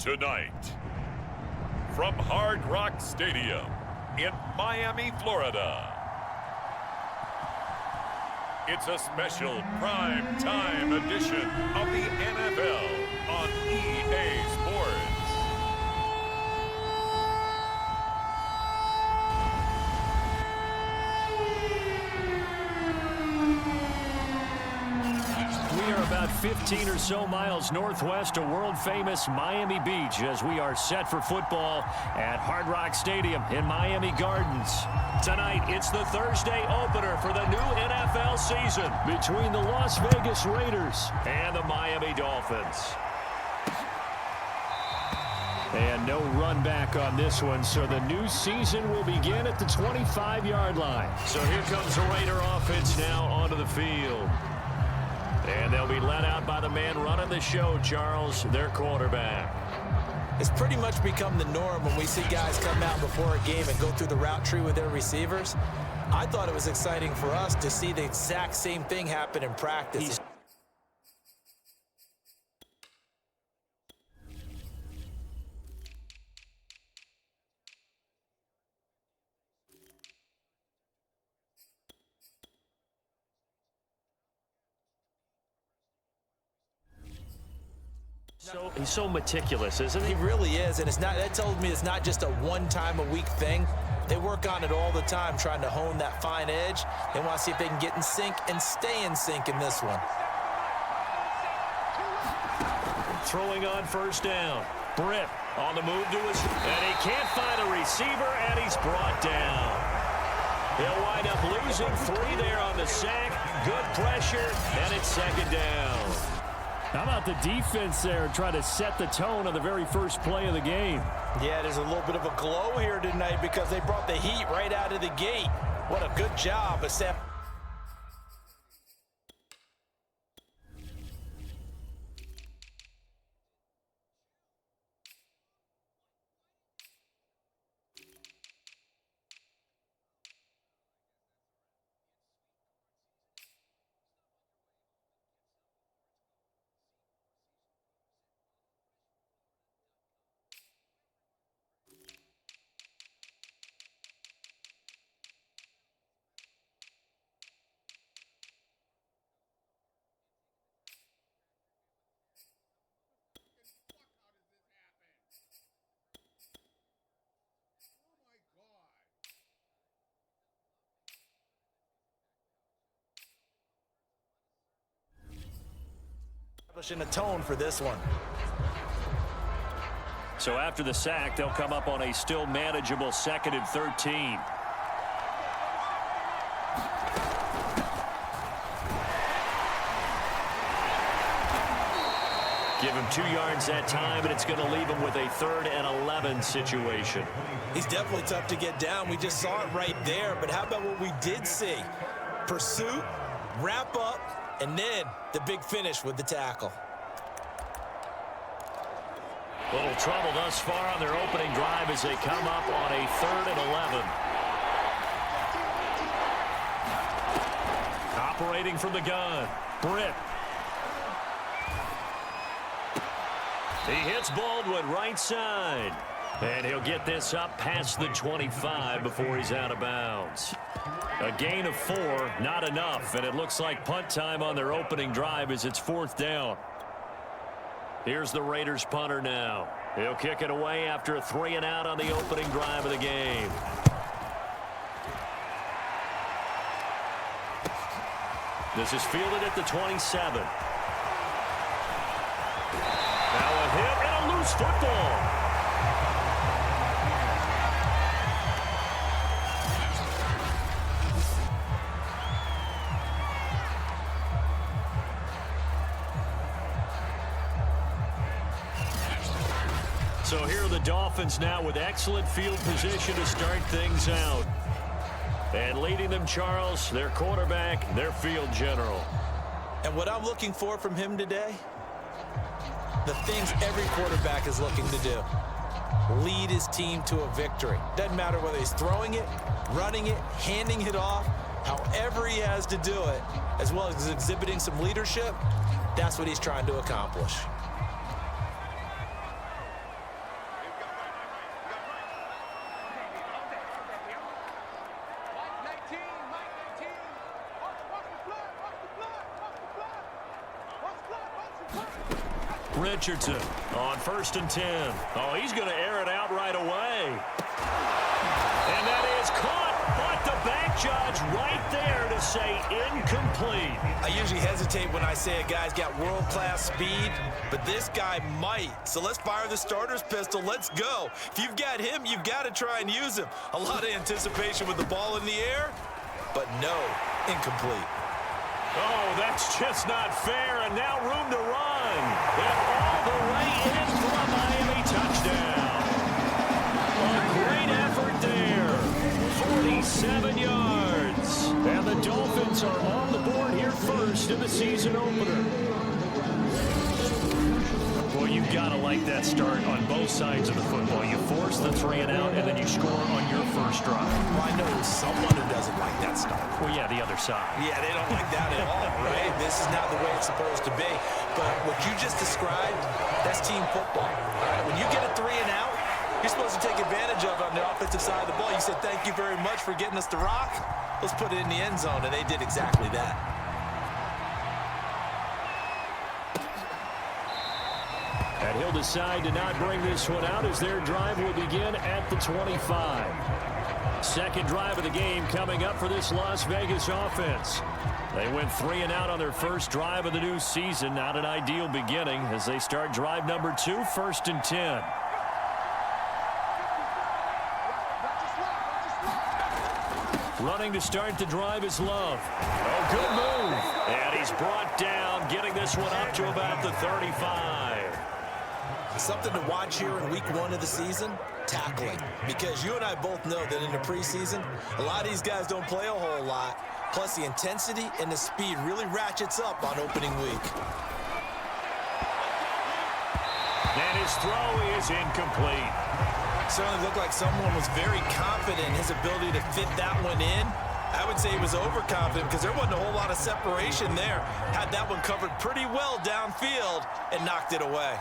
Tonight, from Hard Rock Stadium in Miami, Florida, it's a special prime time edition of the NFL on EA Sports. We are about 15 or so miles northwest of world-famous Miami Beach as we are set for football at Hard Rock Stadium in Miami Gardens. Tonight, it's the Thursday opener for the new NFL season between the Las Vegas Raiders and the Miami Dolphins. And no run back on this one, so the new season will begin at the 25-yard line. So here comes the Raider offense now onto the field. And they'll be led out by the man running the show, Charles, their quarterback. It's pretty much become the norm when we see guys come out before a game and go through the route tree with their receivers. I thought it was exciting for us to see the exact same thing happen in practice. He's so meticulous, isn't he? He really is, and that tells me it's not just a one-time-a-week thing. They work on it all the time, trying to hone that fine edge. They want to see if they can get in sync and stay in sync in this one. Throwing on first down. Britt on the move to his, and he can't find a receiver, and he's brought down. He'll wind up losing 3 there on the sack. Good pressure, and it's second down. How about the defense there trying to set the tone on the very first play of the game? Yeah, there's a little bit of a glow here tonight because they brought the heat right out of the gate. What a good job of Sam. Establishing a tone for this one. So after the sack, they'll come up on a still manageable 2nd and 13. Give him 2 yards that time, and it's going to leave him with a 3rd and 11 situation. He's definitely tough to get down. We just saw it right there, but how about what we did see? Pursuit, wrap up, and then the big finish with the tackle. Little trouble thus far on their opening drive as they come up on a 3rd and 11. Operating from the gun, Britt. He hits Baldwin right side. And he'll get this up past the 25 before he's out of bounds. A gain of 4, not enough, and it looks like punt time on their opening drive as it's 4th down. Here's the Raiders punter now. He'll kick it away after a 3 and out on the opening drive of the game. This is fielded at the 27. Now a hit and a loose football. So here are the Dolphins now with excellent field position to start things out. And leading them, Charles, their quarterback, their field general. And what I'm looking for from him today, the things every quarterback is looking to do. Lead his team to a victory. Doesn't matter whether he's throwing it, running it, handing it off, however he has to do it, as well as exhibiting some leadership, that's what he's trying to accomplish. Richardson on 1st and 10. Oh, he's going to air it out right away. And that is caught, but the back judge right there to say incomplete. I usually hesitate when I say a guy's got world-class speed, but this guy might. So let's fire the starter's pistol. Let's go. If you've got him, you've got to try and use him. A lot of anticipation with the ball in the air, but no, incomplete. Oh, that's just not fair, and now room to run. And all the way in for a Miami touchdown. A great effort there. 47 yards. And the Dolphins are on the board here first in the season opener. Well, you've got to like that start on both sides of the football. You force the 3 and out, and then you score on your first drive. Well, I know someone who doesn't like that start. Well, yeah, the other side. Yeah, they don't like that at all, right? This is not the way it's supposed to be. But what you just described, that's team football. Right? When you get a 3 and out, you're supposed to take advantage of it on the offensive side of the ball. You said, thank you very much for getting us to rock. Let's put it in the end zone, and they did exactly that. And he'll decide to not bring this one out as their drive will begin at the 25. Second drive of the game coming up for this Las Vegas offense. They went 3 and out on their first drive of the new season. Not an ideal beginning as they start drive number 2, 1st and 10. Running to start the drive is Love. Oh, good move. And he's brought down, getting this one up to about the 35. Something to watch here in week 1 of the season, tackling. Because you and I both know that in the preseason, a lot of these guys don't play a whole lot. Plus, the intensity and the speed really ratchets up on opening week. And his throw is incomplete. Certainly looked like someone was very confident in his ability to fit that one in. I would say he was overconfident because there wasn't a whole lot of separation there. Had that one covered pretty well downfield and knocked it away.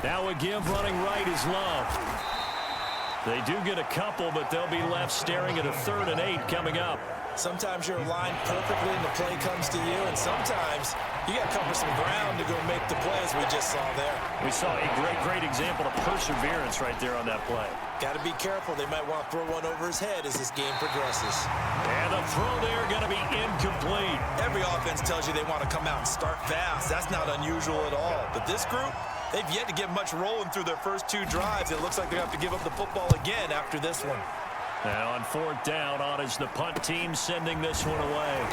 Now a give running right is Love. They do get a couple, but they'll be left staring at a 3rd and 8 coming up. Sometimes you're aligned perfectly and the play comes to you, and sometimes you got to cover some ground to go make the play, as we just saw there. We saw a great example of perseverance right there on that play. Got to be careful. They might want to throw one over his head as this game progresses. And the throw there going to be incomplete. Every offense tells you they want to come out and start fast. That's not unusual at all. But this group, they've yet to get much rolling through their first 2 drives. It looks like they have to give up the football again after this one. Now on 4th down, on is the punt team sending this one away.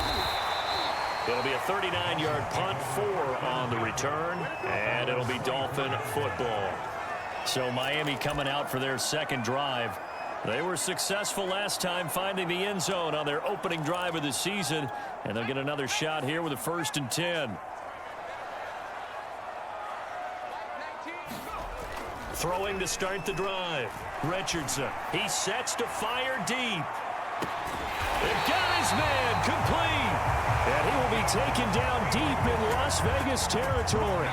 It'll be a 39-yard punt, 4 on the return, and it'll be Dolphin football. So Miami coming out for their second drive. They were successful last time finding the end zone on their opening drive of the season, and they'll get another shot here with a 1st and 10. Throwing to start the drive. Richardson. He sets to fire deep. They've got his man complete. And he will be taken down deep in Las Vegas territory.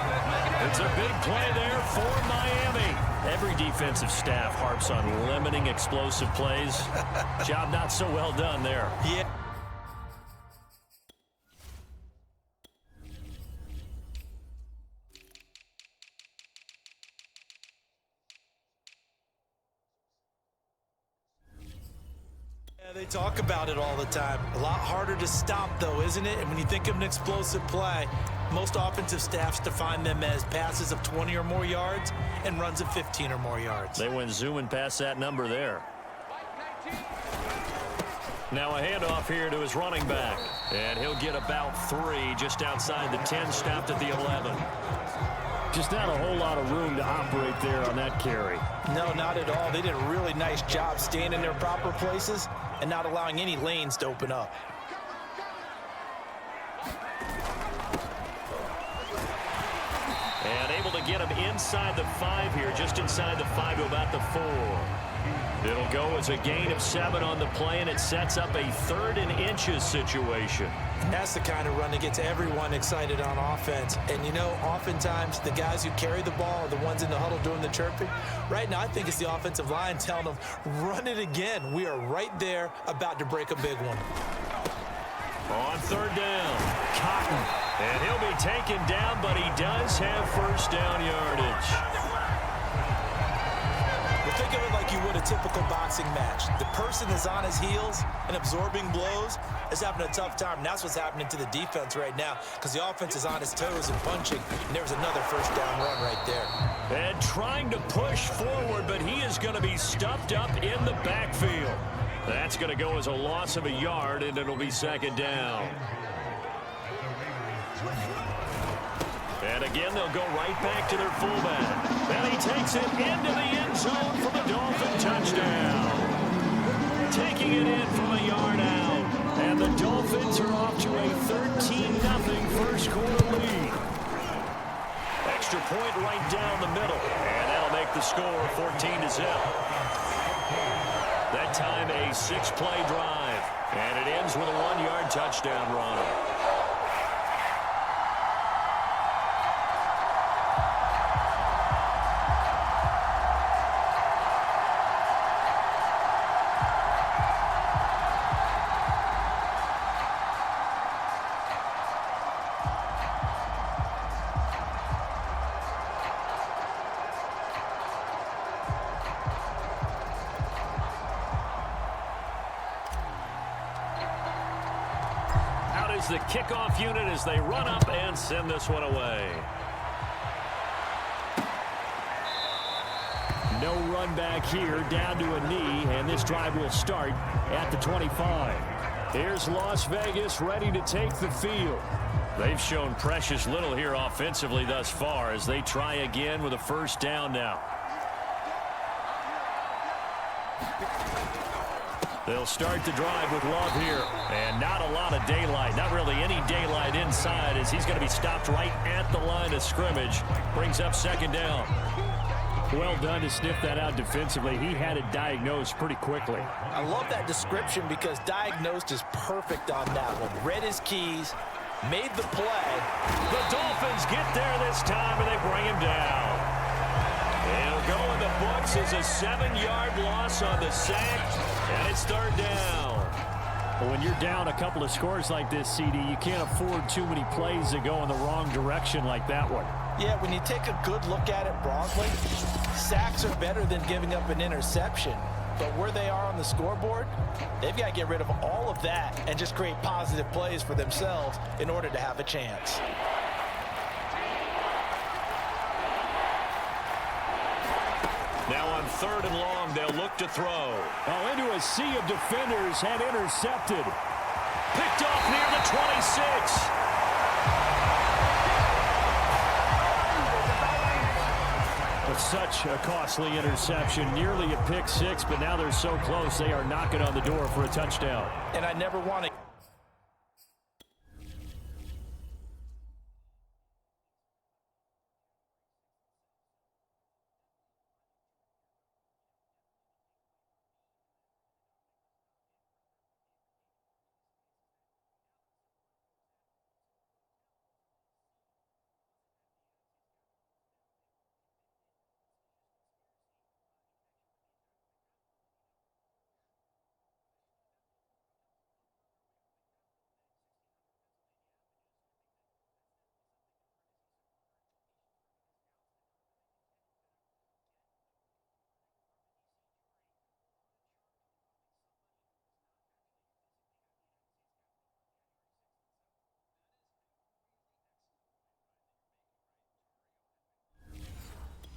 It's a big play there for Miami. Every defensive staff harps on limiting explosive plays. Job not so well done there. Yeah. They talk about it all the time. A lot harder to stop, though, isn't it? And when you think of an explosive play, most offensive staffs define them as passes of 20 or more yards and runs of 15 or more yards. They went zooming past that number there. Now a handoff here to his running back. And he'll get about 3 just outside the 10, stopped at the 11. Just not a whole lot of room to operate there on that carry. No, not at all. They did a really nice job staying in their proper places and not allowing any lanes to open up. And able to get him inside the 5 here, just inside the 5 to about the 4. It'll go as a gain of 7 on the play, and it sets up a 3rd and inches situation. And that's the kind of run that gets everyone excited on offense. And, you know, oftentimes the guys who carry the ball are the ones in the huddle doing the chirping. Right now, I think it's the offensive line telling them, run it again. We are right there about to break a big one. On 3rd down, Cotton. And he'll be taken down, but he does have first down yardage. Well, think of it like you would a typical boxing match. The person is on his heels and absorbing blows is having a tough time. And that's what's happening to the defense right now because the offense is on his toes and punching. And there's another first down run right there. And trying to push forward, but he is going to be stuffed up in the backfield. That's going to go as a loss of a yard, and it'll be second down. And again, they'll go right back to their fullback. And he takes it into the end zone for the Dolphin touchdown. Taking it in from a yard out. And the Dolphins are off to a 13-0 first quarter lead. Extra point right down the middle. And that'll make the score 14-0. That time a 6-play drive. And it ends with a 1-yard touchdown run. The kickoff unit as they run up and send this one away. No run back here, down to a knee, and this drive will start at the 25. Here's Las Vegas ready to take the field. They've shown precious little here offensively thus far as they try again with a first down now. They'll start the drive with Love here. And not a lot of daylight. Not really any daylight inside as he's going to be stopped right at the line of scrimmage. Brings up second down. Well done to sniff that out defensively. He had it diagnosed pretty quickly. I love that description because diagnosed is perfect on that one. Read his keys, made the play. The Dolphins get there this time and they bring him down. It'll go in the books as a 7-yard loss on the sack, and it's third down. Well, when you're down a couple of scores like this, CD, you can't afford too many plays that go in the wrong direction like that one. Yeah, when you take a good look at it broadly, sacks are better than giving up an interception. But where they are on the scoreboard, they've got to get rid of all of that and just create positive plays for themselves in order to have a chance. Now on third and long, they'll look to throw. Oh, into a sea of defenders and intercepted. Picked off near the 26. But such a costly interception, nearly a pick six, but now they're so close they are knocking on the door for a touchdown. And I never want to...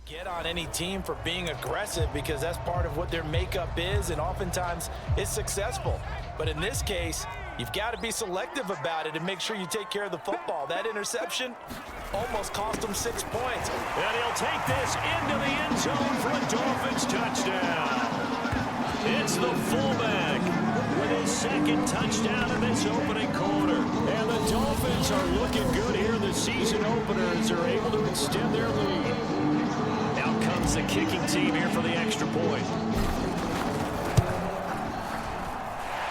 get on any team for being aggressive because that's part of what their makeup is, and oftentimes it's successful. But in this case, you've got to be selective about it and make sure you take care of the football. That interception almost cost them 6 points. And he'll take this into the end zone for a Dolphins touchdown. It's the fullback with his second touchdown in this opening quarter. And the Dolphins are looking good here in the season opener as they're able to extend their lead. Out comes the kicking team here for the extra point.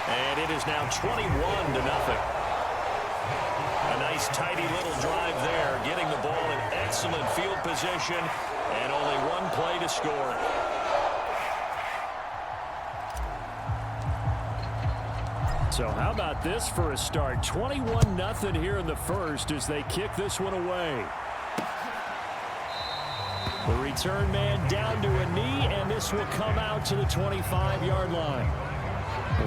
And it is now 21-0. A nice tidy little drive there, getting the ball in excellent field position and only one play to score it. So how about this for a start? 21-0 here in the first as they kick this one away. The return man down to a knee, and this will come out to the 25-yard line.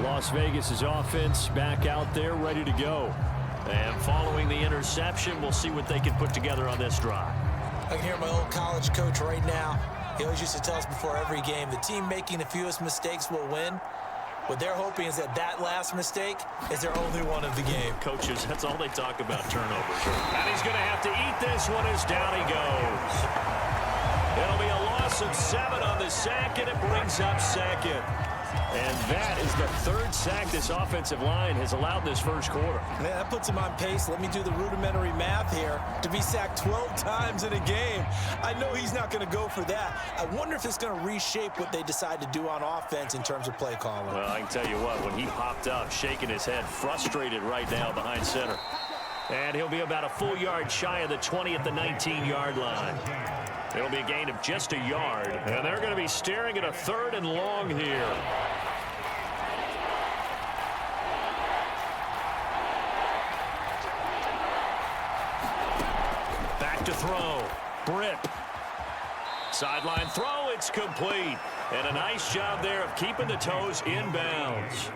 Las Vegas' offense back out there ready to go. And following the interception, we'll see what they can put together on this drive. I can hear my old college coach right now. He always used to tell us before every game, the team making the fewest mistakes will win. What they're hoping is that that last mistake is their only one of the game. Coaches, that's all they talk about, turnovers. And he's going to have to eat this one as down he goes. It'll be a loss of 7 on the sack, and it brings up second. And that is the third sack this offensive line has allowed this first quarter. Man, that puts him on pace. Let me do the rudimentary math here. To be sacked 12 times in a game, I know he's not going to go for that. I wonder if it's going to reshape what they decide to do on offense in terms of play calling. Well, I can tell you what, when he popped up, shaking his head, frustrated right now behind center. And he'll be about a full yard shy of the 20 at the 19-yard line. It'll be a gain of just a yard. And they're going to be staring at a 3rd and long here. Back to throw. Britt. Sideline throw. It's complete. And a nice job there of keeping the toes inbounds.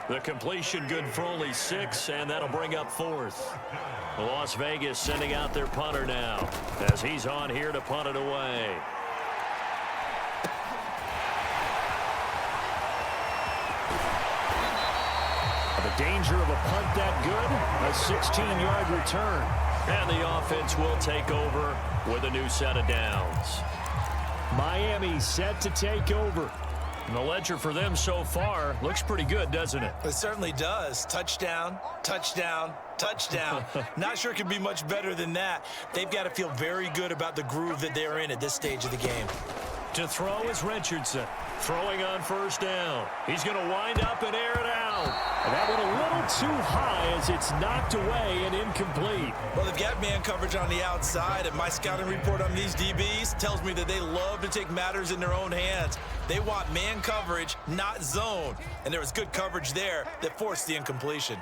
The completion good for only 6, and that'll bring up 4th. Las Vegas sending out their punter now as he's on here to punt it away. The danger of a punt that good, a 16-yard return. And the offense will take over with a new set of downs. Miami set to take over. And the ledger for them so far looks pretty good, doesn't it? It certainly does. Touchdown, touchdown, touchdown. Not sure it can be much better than that. They've got to feel very good about the groove that they're in at this stage of the game. To throw is Richardson. Throwing on first down. He's going to wind up and air it out. And that went a little too high as it's knocked away and incomplete. Well, they've got man coverage on the outside, and my scouting report on these DBs tells me that they love to take matters in their own hands. They want man coverage, not zone. And there was good coverage there that forced the incompletion.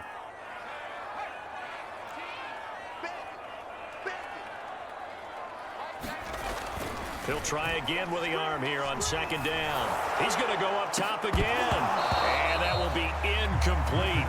He'll try again with the arm here on 2nd down. He's going to go up top again. And that will be incomplete.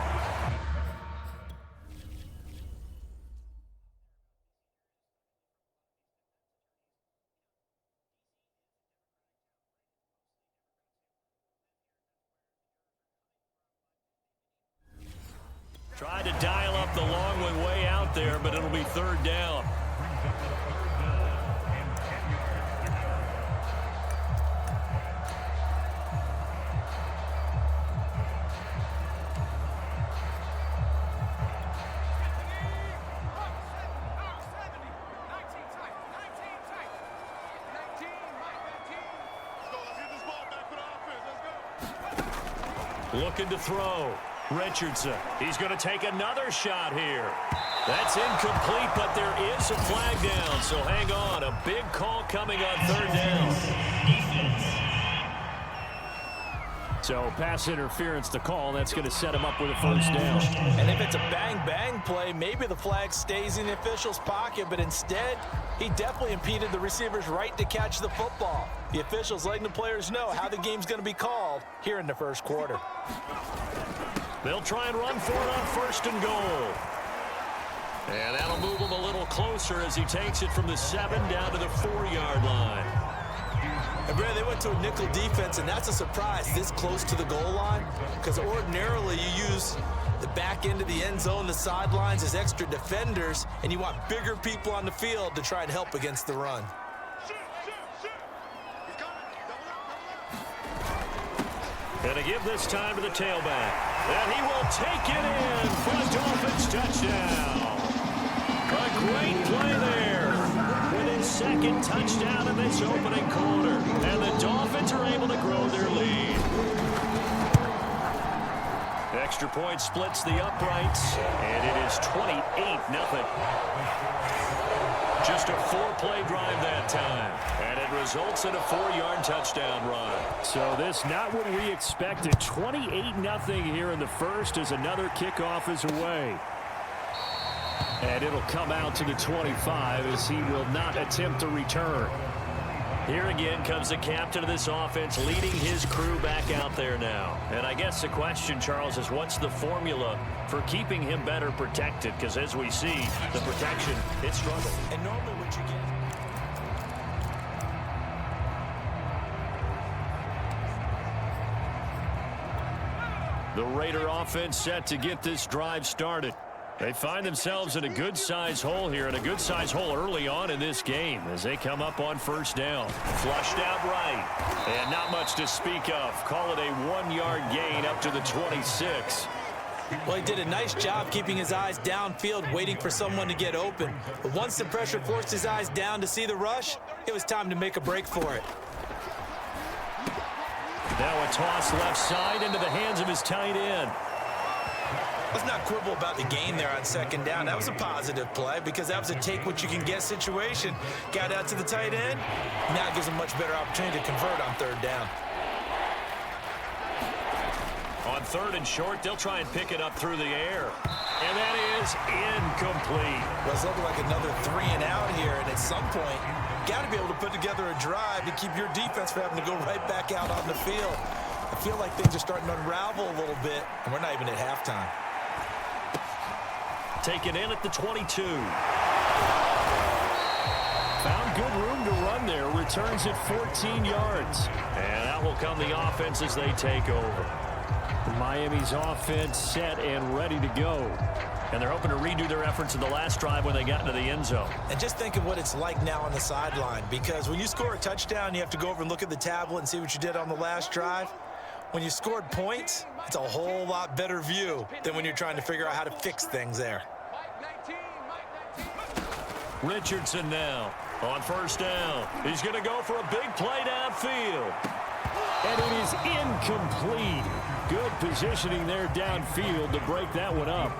Tried to dial up the long one way out there, but it'll be 3rd down. Looking to throw. Richardson. He's going to take another shot here. That's incomplete, but there is a flag down, so hang on. A big call coming on 3rd down. So pass interference to call. That's going to set him up with a 1st down. And if it's a bang-bang play, maybe the flag stays in the official's pocket, but instead, he definitely impeded the receiver's right to catch the football. The officials letting the players know how the game's going to be called here in the first quarter. They'll try and run for it on 1st and goal. And that'll move him a little closer as he takes it from the 7 down to the 4-yard line. And Brad, they went to a nickel defense, and that's a surprise this close to the goal line, because ordinarily you use the back end of the end zone, the sidelines as extra defenders, and you want bigger people on the field to try and help against the run. Gonna give this time to the tailback. And he will take it in for a Dolphins touchdown. A great play there. With his 2nd touchdown in this opening quarter. And the Dolphins are able to grow their lead. Extra point splits the uprights. And it is 28-0. Just a 4-play drive that time. And it results in a 4-yard touchdown run. So this not what we expected. 28-0 here in the first as another kickoff is away. And it'll come out to the 25 as he will not attempt a return. Here again comes the captain of this offense leading his crew back out there now. And I guess the question, Charles, is what's the formula for keeping him better protected? Because as we see, the protection, it struggled. And normally what you get... The Raider offense set to get this drive started. They find themselves in a good-size hole here, and a good-size hole early on in this game as they come up on first down. Flushed out right. And not much to speak of. Call it a 1-yard gain up to the 26. Well, he did a nice job keeping his eyes downfield, waiting for someone to get open. But once the pressure forced his eyes down to see the rush, it was time to make a break for it. Now a toss left side into the hands of his tight end. Let's not quibble about the gain there on second down. That was a positive play because that was a take-what-you-can-get situation. Got out to the tight end. Now it gives him a much better opportunity to convert on third down. On third and short, they'll try and pick it up through the air. And that is incomplete. Well, it's looking like another 3 and out here, and at some point, you got to be able to put together a drive to keep your defense from having to go right back out on the field. I feel like things are starting to unravel a little bit, and we're not even at halftime. Taken in at the 22. Found good room to run there. Returns at 14 yards. And out will come the offense as they take over. Miami's offense set and ready to go. And they're hoping to redo their efforts in the last drive when they got into the end zone. And just think of what it's like now on the sideline, because when you score a touchdown, you have to go over and look at the tablet and see what you did on the last drive. When you scored points, it's a whole lot better view than when you're trying to figure out how to fix things there. Richardson now on first down. He's going to go for a big play downfield. And it is incomplete. Good positioning there downfield to break that one up.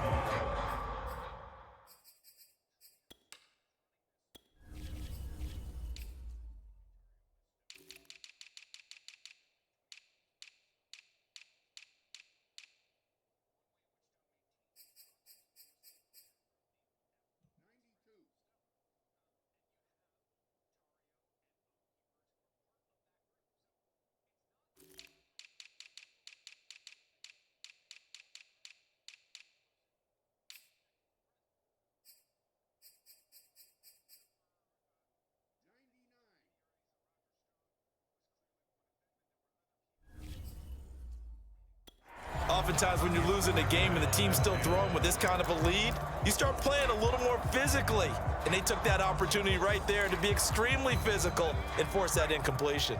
Oftentimes when you're losing a game and the team's still throwing with this kind of a lead, you start playing a little more physically. And they took that opportunity right there to be extremely physical and force that incompletion.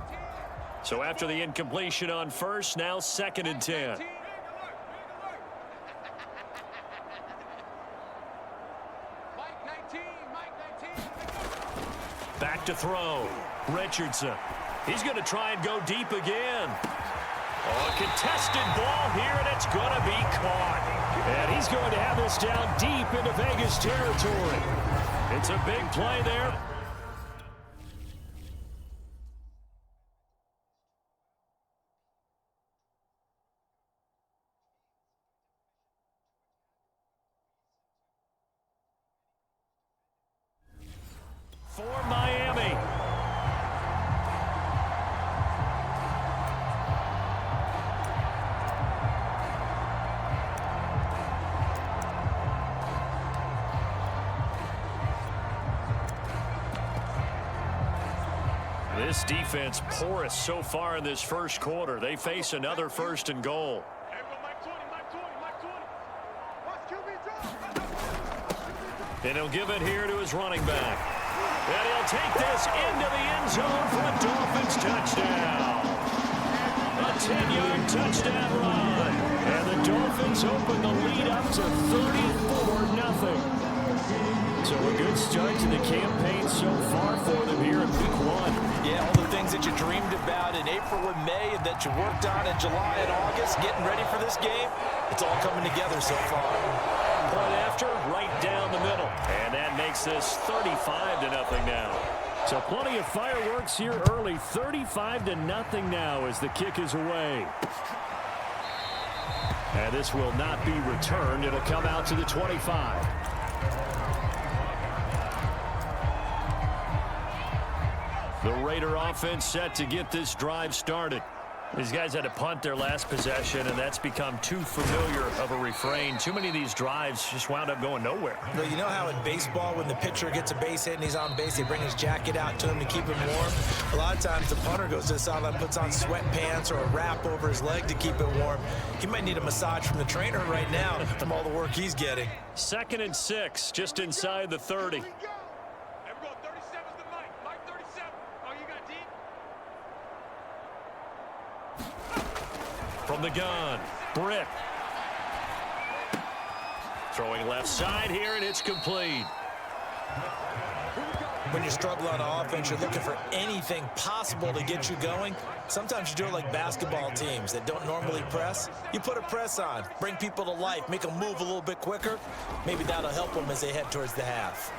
So after the incompletion on first, now 2nd and 10. Back to throw. Richardson. He's going to try and go deep again. Oh, a contested ball here, and it's going to be caught. And he's going to have this down deep into Vegas territory. It's a big play there. For Miami. This defense porous so far in this first quarter. They face another 1st and goal. And he'll give it here to his running back. And he'll take this into the end zone for a Dolphins touchdown. A 10-yard touchdown run. And the Dolphins open the lead up to 34-0. So a good start to the campaign so far for them here in week 1. Yeah, all the things that you dreamed about in April and May and that you worked on in July and August, getting ready for this game, it's all coming together so far. Point after, right down the middle. And that that makes this 35-0 now. So plenty of fireworks here early. 35-0 now as the kick is away. And this will not be returned. It'll come out to the 25. The Raider offense set to get this drive started. These guys had to punt their last possession, and that's become too familiar of a refrain. Too many of these drives just wound up going nowhere. Well, you know how in baseball, when the pitcher gets a base hit and he's on base, they bring his jacket out to him to keep him warm? A lot of times the punter goes to the sideline, puts on sweatpants or a wrap over his leg to keep it warm. He might need a massage from the trainer right now from all the work he's getting. 2nd and 6, just inside the 30. From the gun, Britt. Throwing left side here, and it's complete. When you struggle on offense, you're looking for anything possible to get you going. Sometimes you do it like basketball teams that don't normally press. You put a press on, bring people to life, make them move a little bit quicker. Maybe that'll help them as they head towards the half.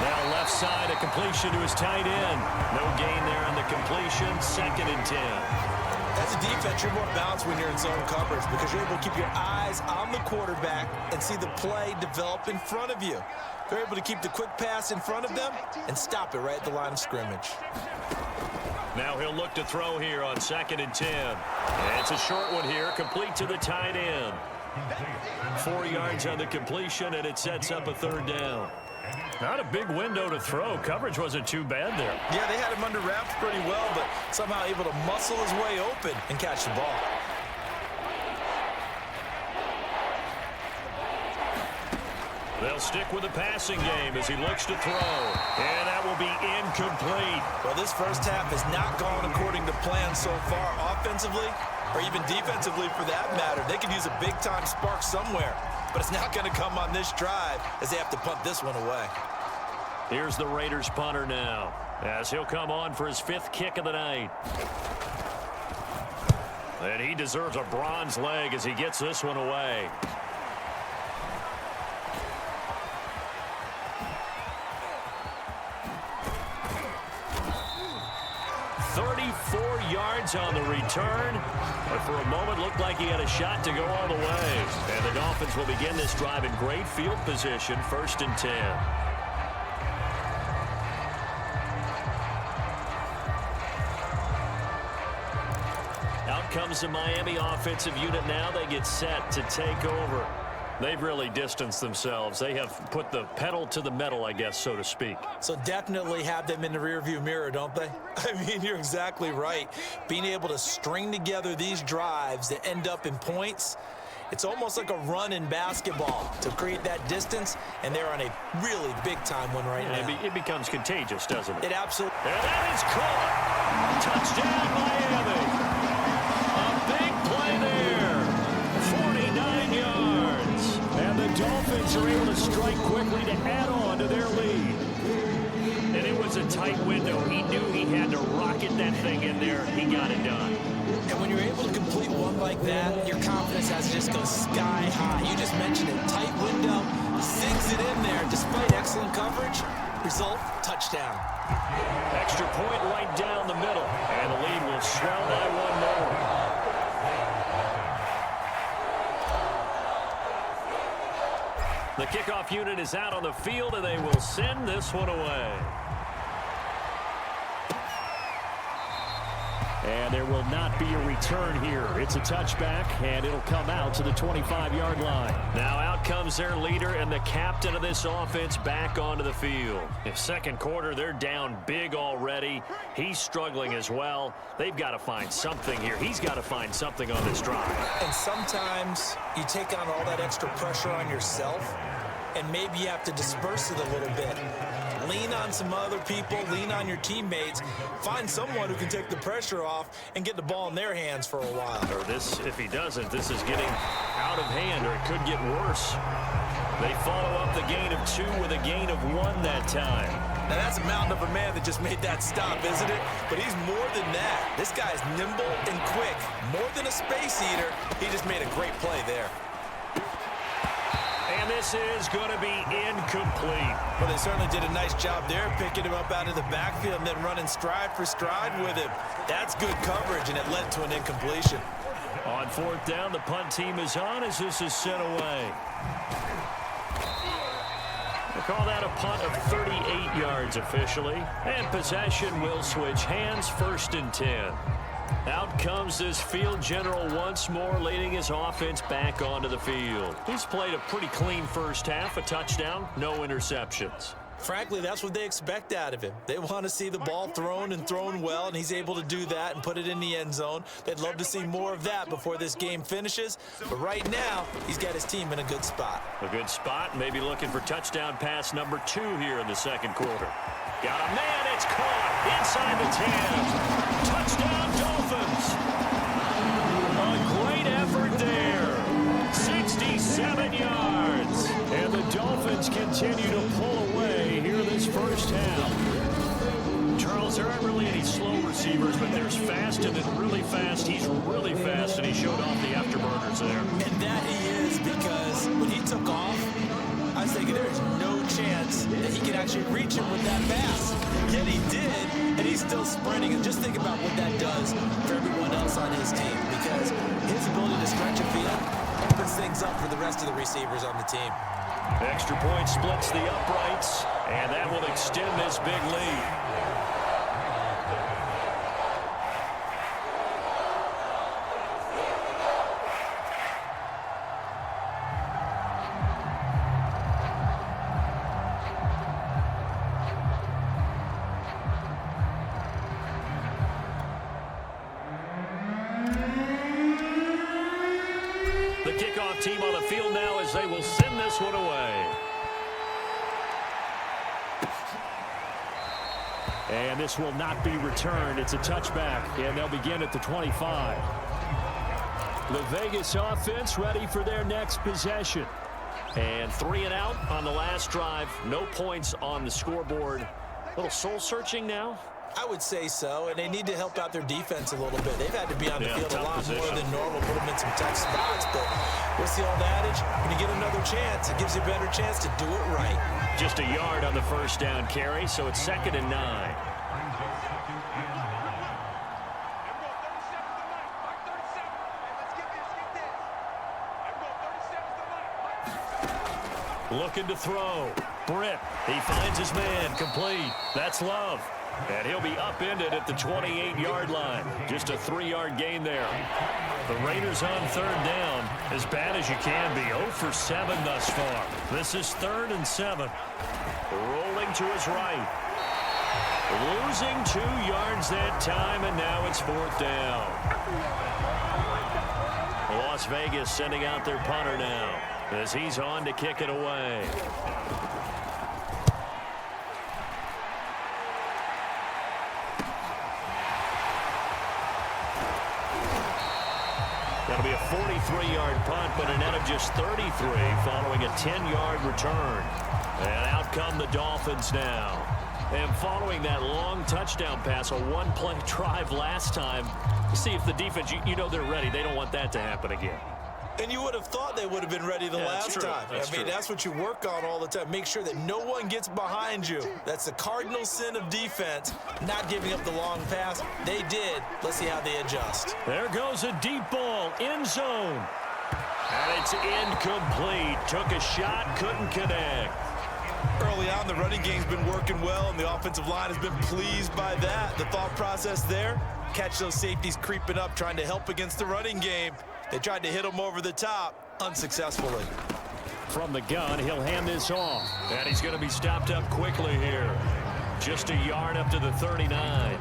Now left side, a completion to his tight end. No gain there on the completion. 2nd and 10. As a defense, you're more balanced when you're in zone coverage because you're able to keep your eyes on the quarterback and see the play develop in front of you. You're able to keep the quick pass in front of them and stop it right at the line of scrimmage. Now he'll look to throw here on 2nd and 10. And it's a short one here, complete to the tight end. 4 yards on the completion, and it sets up a 3rd down. Not a big window to throw. Coverage wasn't too bad there. Yeah, they had him under wraps pretty well, but somehow able to muscle his way open and catch the ball. They'll stick with the passing game as he looks to throw. And that will be incomplete. Well, this first half has not gone according to plan so far offensively, or even defensively for that matter. They could use a big-time spark somewhere, but it's not going to come on this drive as they have to punt this one away. Here's the Raiders punter now as he'll come on for his 5th kick of the night. And he deserves a bronze leg as he gets this one away. Yards on the return, but for a moment looked like he had a shot to go all the way. And the Dolphins will begin this drive in great field position, 1st and 10. Out comes the Miami offensive unit now. They get set to take over. They've really distanced themselves. They have put the pedal to the metal, I guess, so to speak. So definitely have them in the rearview mirror, don't they? I mean, you're exactly right. Being able to string together these drives that end up in points, it's almost like a run in basketball to create that distance, and they're on a really big-time one right now. It becomes contagious, doesn't it? It absolutely. And that is caught. Touchdown, Miami. A big play there. 49 yards. And the Dolphins are able to strike quickly to add on to their lead. And it was a tight window. He knew he had to rocket that thing in there. He got it done. And when you're able to complete one like that, your confidence has to just go sky high. You just mentioned it. Tight window, sinks it in there despite excellent coverage. Result, touchdown. Extra point right down the middle. And the lead will swell by one more. The kickoff unit is out on the field, and they will send this one away. And there will not be a return here. It's a touchback, and it'll come out to the 25-yard line. Now out comes their leader and the captain of this offense back onto the field. In second quarter, they're down big already. He's struggling as well. They've got to find something here. He's got to find something on this drive. And sometimes you take on all that extra pressure on yourself, and maybe you have to disperse it a little bit. Lean on some other people, lean on your teammates, find someone who can take the pressure off and get the ball in their hands for a while. Or this, if he doesn't, this is getting out of hand, or it could get worse. They follow up the gain of 2 with a gain of 1 that time. Now that's a mountain of a man that just made that stop, isn't it? But he's more than that. This guy's nimble and quick. More than a space eater, he just made a great play there. And And this is going to be incomplete. Well, they certainly did a nice job there, picking him up out of the backfield and then running stride for stride with him. That's good coverage, and it led to an incompletion. On fourth down, the punt team is on as this is sent away. We'll call that a punt of 38 yards officially. And possession will switch hands, 1st and 10. Out comes this field general once more, leading his offense back onto the field. He's played a pretty clean first half, a touchdown, no interceptions. Frankly, that's what they expect out of him. They want to see the ball thrown and thrown well, and he's able to do that and put it in the end zone. They'd love to see more of that before this game finishes. But right now, he's got his team in a good spot. A good spot, maybe looking for touchdown pass number 2 here in the second quarter. Got a man, it's caught inside the 10. Touchdown, Dolphins. A great effort there. 67 yards. And the Dolphins continue to pull away here this first half. Charles, there aren't really any slow receivers, but there's fast and then really fast. He's really fast, and he showed off the afterburners there. And that he is, because when he took off, I was thinking there is no chance that he can actually reach him with that pass. Yet he did, and he's still sprinting. And just think about what that does for everyone else on his team, because his ability to stretch a field opens things up for the rest of the receivers on the team. Extra point splits the uprights, and that will extend this big lead. The kickoff team on the field now as they will send this one away. And this will not be returned. It's a touchback, and they'll begin at the 25. The Vegas offense ready for their next possession. And 3 and out on the last drive. No points on the scoreboard. A little soul-searching now. I would say so, and they need to help out their defense a little bit. They've had to be on the field a lot more than normal, put them in some tough spots. But what's the old adage? When you get another chance, it gives you a better chance to do it right. Just a yard on the first down carry, so it's 2nd and 9. Looking to throw. Britt, he finds his man, complete. That's Love. And he'll be upended at the 28-yard line. Just a 3-yard gain there. The Raiders on 3rd down. As bad as you can be. 0 for 7 thus far. This is 3rd and 7. Rolling to his right. Losing 2 yards that time, and now it's 4th down. Las Vegas sending out their punter now as he's on to kick it away. That'll be a 43-yard punt, but a net of just 33 following a 10-yard return. And out come the Dolphins now. And following that long touchdown pass, a one-play drive last time, see if the defense, you know they're ready. They don't want that to happen again. And you would have thought they would have been ready the last time. That's what you work on all the time. Make sure that no one gets behind you. That's the cardinal sin of defense, not giving up the long pass. They did. Let's see how they adjust. There goes a deep ball, end zone. And it's incomplete. Took a shot, couldn't connect. Early on, the running game's been working well, and the offensive line has been pleased by that. The thought process there, catch those safeties creeping up, trying to help against the running game. They tried to hit him over the top, unsuccessfully. From the gun, he'll hand this off. And he's going to be stopped up quickly here. Just a yard up to the 39.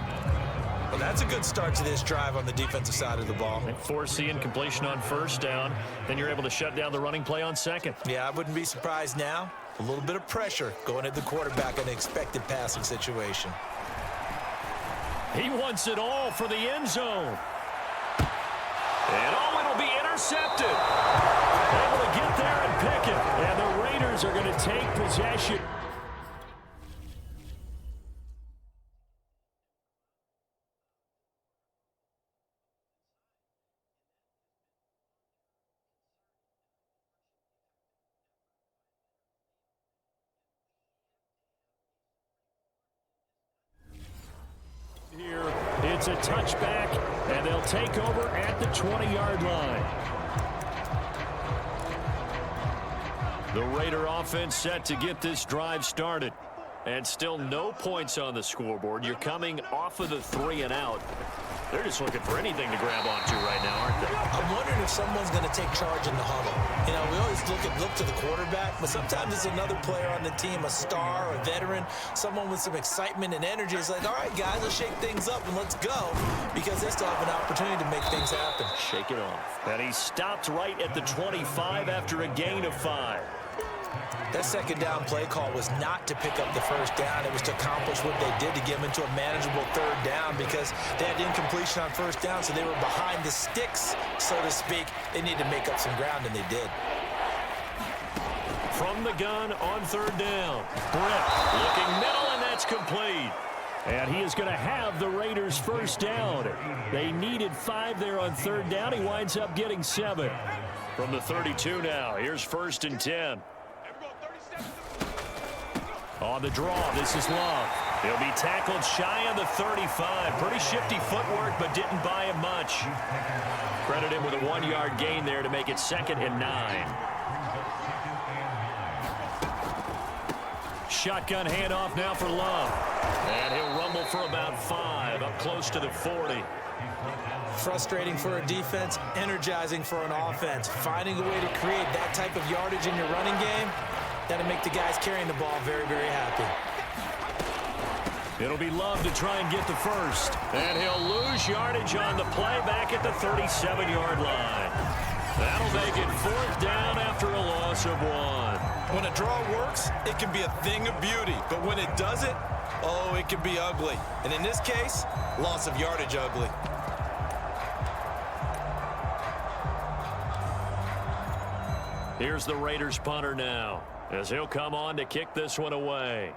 Well, that's a good start to this drive on the defensive side of the ball. Force incompletion on first down. Then you're able to shut down the running play on second. Yeah, I wouldn't be surprised now. A little bit of pressure going at the quarterback in an expected passing situation. He wants it all for the end zone. And it'll be intercepted. Able to get there and pick it. And the Raiders are going to take possession. It's a touchback, and they'll take over at the 20-yard line. The Raider offense set to get this drive started. And still no points on the scoreboard. You're coming off of the 3 and out. They're just looking for anything to grab onto right now, aren't they? I'm wondering if someone's going to take charge in the huddle. You know, we always look to the quarterback, but sometimes it's another player on the team, a star, a veteran, someone with some excitement and energy. It's like, all right, guys, let's shake things up and let's go, because they still have an opportunity to make things happen. Shake it off. And he stopped right at the 25 after a gain of 5. That second down play call was not to pick up the first down. It was to accomplish what they did, to get them into a manageable third down, because they had incompletion on first down, so they were behind the sticks, so to speak. They needed to make up some ground, and they did. From the gun on third down. Britt looking middle, and that's complete. And he is going to have the Raiders first down. They needed 5 there on third down. He winds up getting 7. From the 32 now, here's first and 10. On the draw, this is Love. He'll be tackled shy of the 35. Pretty shifty footwork, but didn't buy him much. Credit him with a 1-yard gain there to make it 2nd and 9. Shotgun handoff now for Love. And he'll rumble for about 5, up close to the 40. Frustrating for a defense, energizing for an offense. Finding a way to create that type of yardage in your running game, that'll make the guys carrying the ball very, very happy. It'll be Love to try and get the first. And he'll lose yardage on the play back at the 37-yard line. That'll make it 4th down after a loss of 1. When a draw works, it can be a thing of beauty. But when it doesn't, oh, it can be ugly. And in this case, loss of yardage ugly. Here's the Raiders punter now, as he'll come on to kick this one away.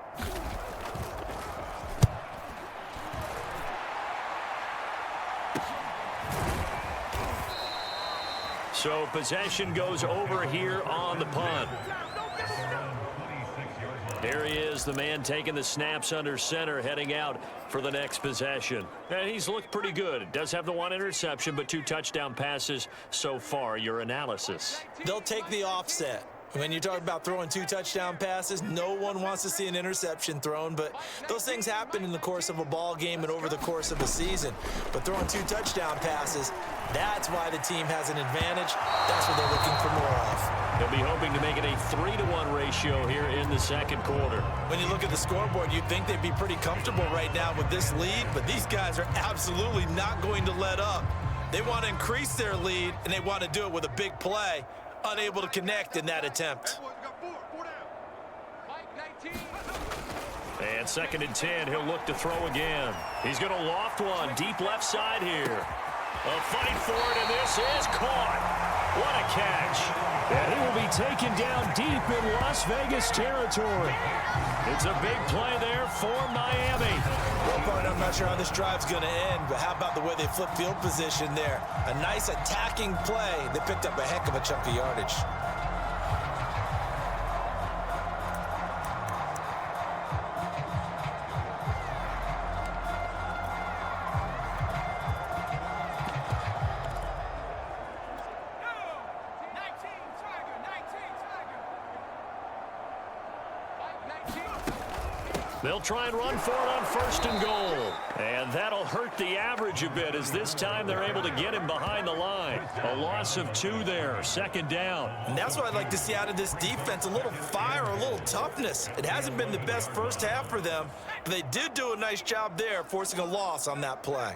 So possession goes over here on the punt. Here he is, the man taking the snaps under center, heading out for the next possession. And he's looked pretty good. Does have the 1 interception, but 2 touchdown passes so far. Your analysis? They'll take the offset. When you talk about throwing 2 touchdown passes, no one wants to see an interception thrown, but those things happen in the course of a ball game and over the course of a season. But throwing 2 touchdown passes, that's why the team has an advantage. That's what they're looking for more of. They'll be hoping to make it a 3-to-1 ratio here in the second quarter. When you look at the scoreboard, you'd think they'd be pretty comfortable right now with this lead, but these guys are absolutely not going to let up. They want to increase their lead, and they want to do it with a big play. Unable to connect in that attempt. And 2nd and 10, he'll look to throw again. He's going to loft one deep left side here. A fight for it, and this is caught. What a catch. And he will be taken down deep in Las Vegas territory. It's a big play there for Miami. Well, Bart, I'm not sure how this drive's going to end, but how about the way they flip field position there? A nice attacking play. They picked up a heck of a chunk of yardage. They'll try and run for it on 1st and goal. And that'll hurt the average a bit, as this time they're able to get him behind the line. A loss of 2 there, 2nd down. And that's what I'd like to see out of this defense, a little fire, a little toughness. It hasn't been the best first half for them, but they did do a nice job there, forcing a loss on that play.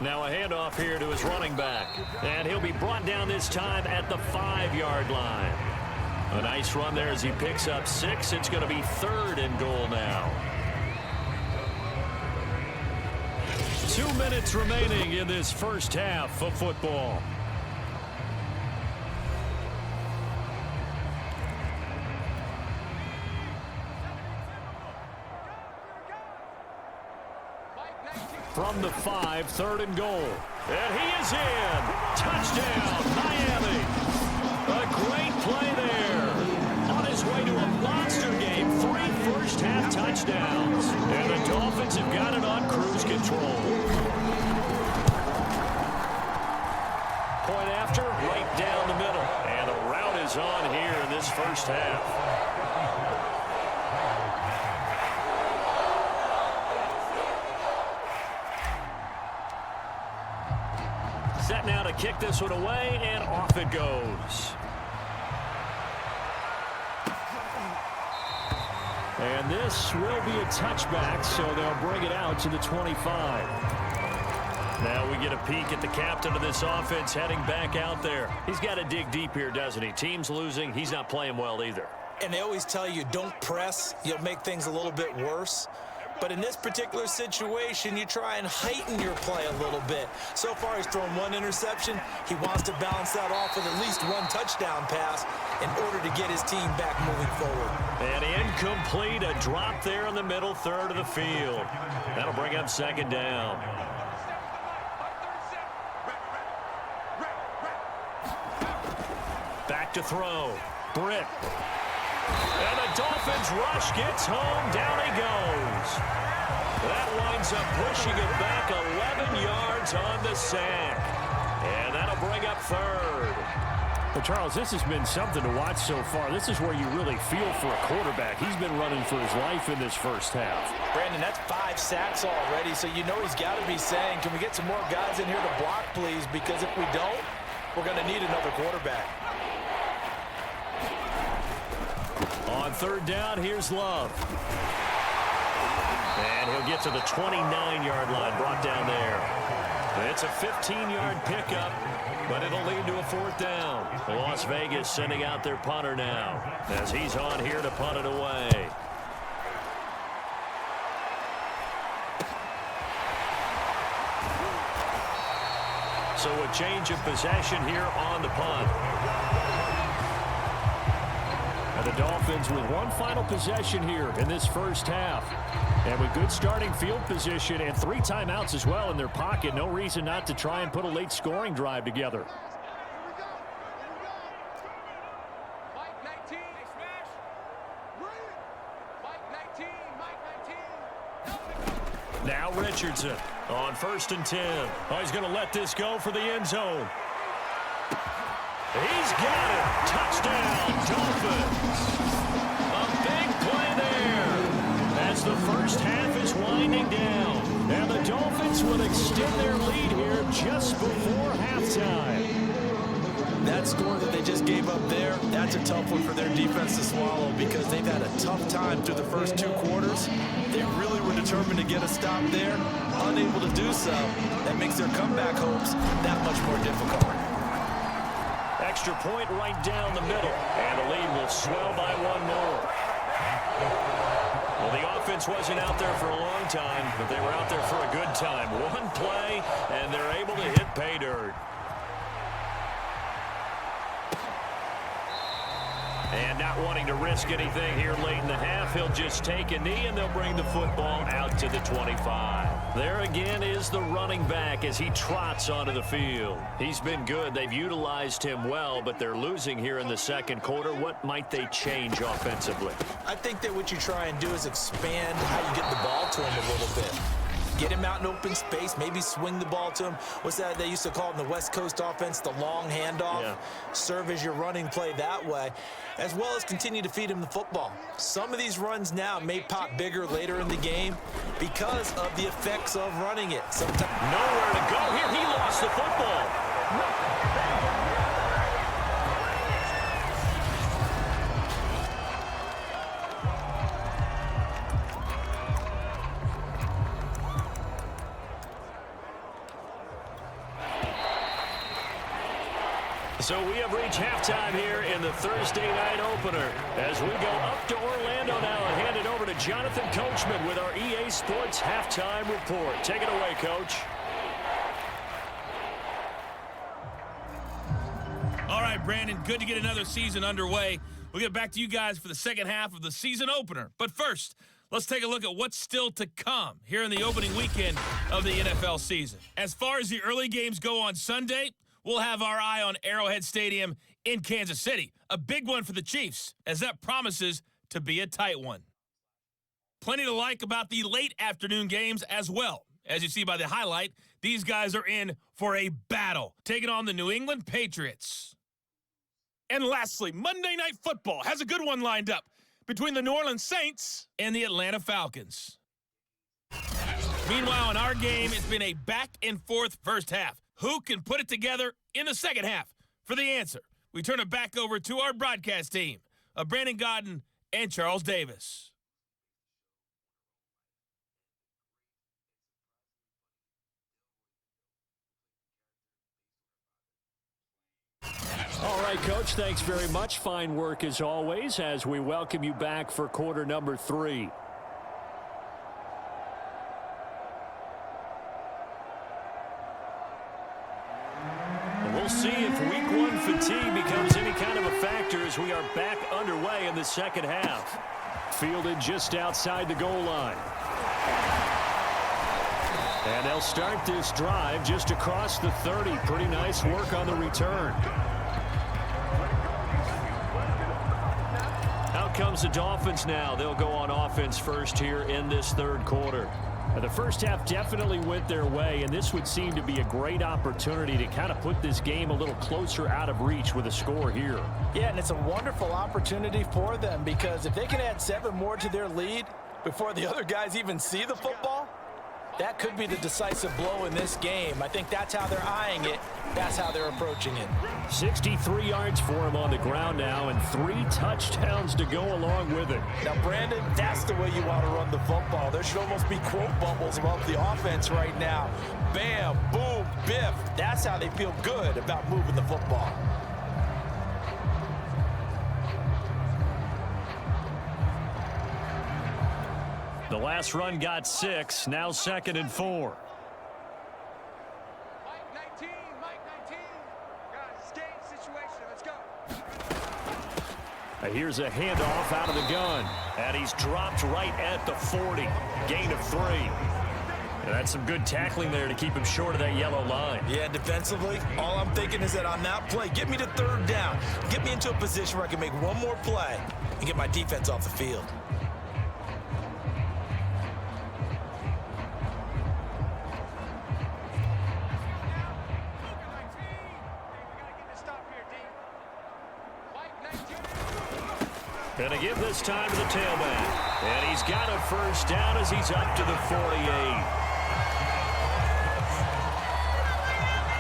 Now a handoff here to his running back. And he'll be brought down this time at the 5-yard line. A nice run there as he picks up 6. It's going to be 3rd and goal now. 2 minutes remaining in this first half of football. From the 5, 3rd and goal. And he is in. Touchdown, Miami. A great play there. On his way to a monster game control. Point after, right down the middle. And the route is on here in this first half. Set now to kick this one away, and off it goes. And this will be a touchback, so they'll bring it out to the 25. Now we get a peek at the captain of this offense heading back out there. He's got to dig deep here, doesn't he? Team's losing. He's not playing well either. And they always tell you, don't press. You'll make things a little bit worse. But in this particular situation, you try and heighten your play a little bit. So far, he's thrown one interception. He wants to balance that off with at least one touchdown pass in order to get his team back moving forward. And incomplete, a drop there in the middle third of the field. That'll bring up second down. Back to throw. Britt. And the Dolphins rush gets home. Down he goes. That winds up pushing it back 11 yards on the sack. And that'll bring up third. Well, Charles, this has been something to watch so far. This is where you really feel for a quarterback. He's been running for his life in this first half. Brandon, that's 5 sacks already, so you know he's got to be saying, can we get some more guys in here to block, please? Because if we don't, we're going to need another quarterback. On third down, here's Love. And he'll get to the 29-yard line, brought down there. It's a 15-yard pickup, but it'll lead to a fourth down. Las Vegas sending out their punter now as he's on here to punt it away. So a change of possession here on the punt. And the Dolphins with one final possession here in this first half. And with good starting field position and 3 timeouts as well in their pocket, no reason not to try and put a late scoring drive together. Now Richardson on 1st and 10. Oh, he's going to let this go for the end zone. He's got it. Touchdown, Dolphins. A big play there as the first half is winding down. And the Dolphins will extend their lead here just before halftime. That score that they just gave up there, that's a tough one for their defense to swallow because they've had a tough time through the first 2 quarters. They really were determined to get a stop there, unable to do so. That makes their comeback hopes that much more difficult. Extra point right down the middle, and the lead will swell by 1 more. Well, the offense wasn't out there for a long time, but they were out there for a good time. One play, and they're able to hit pay dirt. And not wanting to risk anything here late in the half, he'll just take a knee, and they'll bring the football out to the 25. There again is the running back as he trots onto the field. He's been good. They've utilized him well, but they're losing here in the second quarter. What might they change offensively? I think that what you try and do is expand how you get the ball to him a little bit. Get him out in open space, maybe swing the ball to him. What's that they used to call it in the West Coast offense, the long handoff? Yeah. Serve as your running play that way, as well as continue to feed him the football. Some of these runs now may pop bigger later in the game because of the effects of running it. Sometimes nowhere to go here. He lost the football. So we have reached halftime here in the Thursday night opener as we go up to Orlando now and hand it over to Jonathan Coachman with our EA Sports halftime report. Take it away, Coach. All right, Brandon, good to get another season underway. We'll get back to you guys for the second half of the season opener. But first, let's take a look at what's still to come here in the opening weekend of the NFL season. As far as the early games go on Sunday, we'll have our eye on Arrowhead Stadium in Kansas City. A big one for the Chiefs, as that promises to be a tight one. Plenty to like about the late afternoon games as well. As you see by the highlight, these guys are in for a battle, taking on the New England Patriots. And lastly, Monday Night Football has a good one lined up between the New Orleans Saints and the Atlanta Falcons. Meanwhile, in our game, it's been a back-and-forth first half. Who can put it together in the second half? For the answer, we turn it back over to our broadcast team of Brandon Godden and Charles Davis. All right, Coach, thanks very much. Fine work as always as we welcome you back for quarter number 3. We'll see if week 1 fatigue becomes any kind of a factor as we are back underway in the second half. Fielded just outside the goal line. And they'll start this drive just across the 30. Pretty nice work on the return. Out comes the Dolphins now. They'll go on offense first here in this third quarter. The first half definitely went their way, and this would seem to be a great opportunity to kind of put this game a little closer out of reach with a score here. Yeah, and it's a wonderful opportunity for them because if they can add 7 more to their lead before the other guys even see the football, that could be the decisive blow in this game. I think that's how they're eyeing it. That's how they're approaching it. 63 yards for him on the ground now and 3 touchdowns to go along with it. Now, Brandon, that's the way you want to run the football. There should almost be quote bubbles about the offense right now. Bam, boom, biff. That's how they feel good about moving the football. The last run got 6, now 2nd and 4. Here's a handoff out of the gun. And he's dropped right at the 40. Gain of 3. And that's some good tackling there to keep him short of that yellow line. Yeah, defensively, all I'm thinking is that on that play, get me to 3rd down. Get me into a position where I can make one more play and get my defense off the field. Gonna give this time to the tailback. And he's got a first down as he's up to the 48.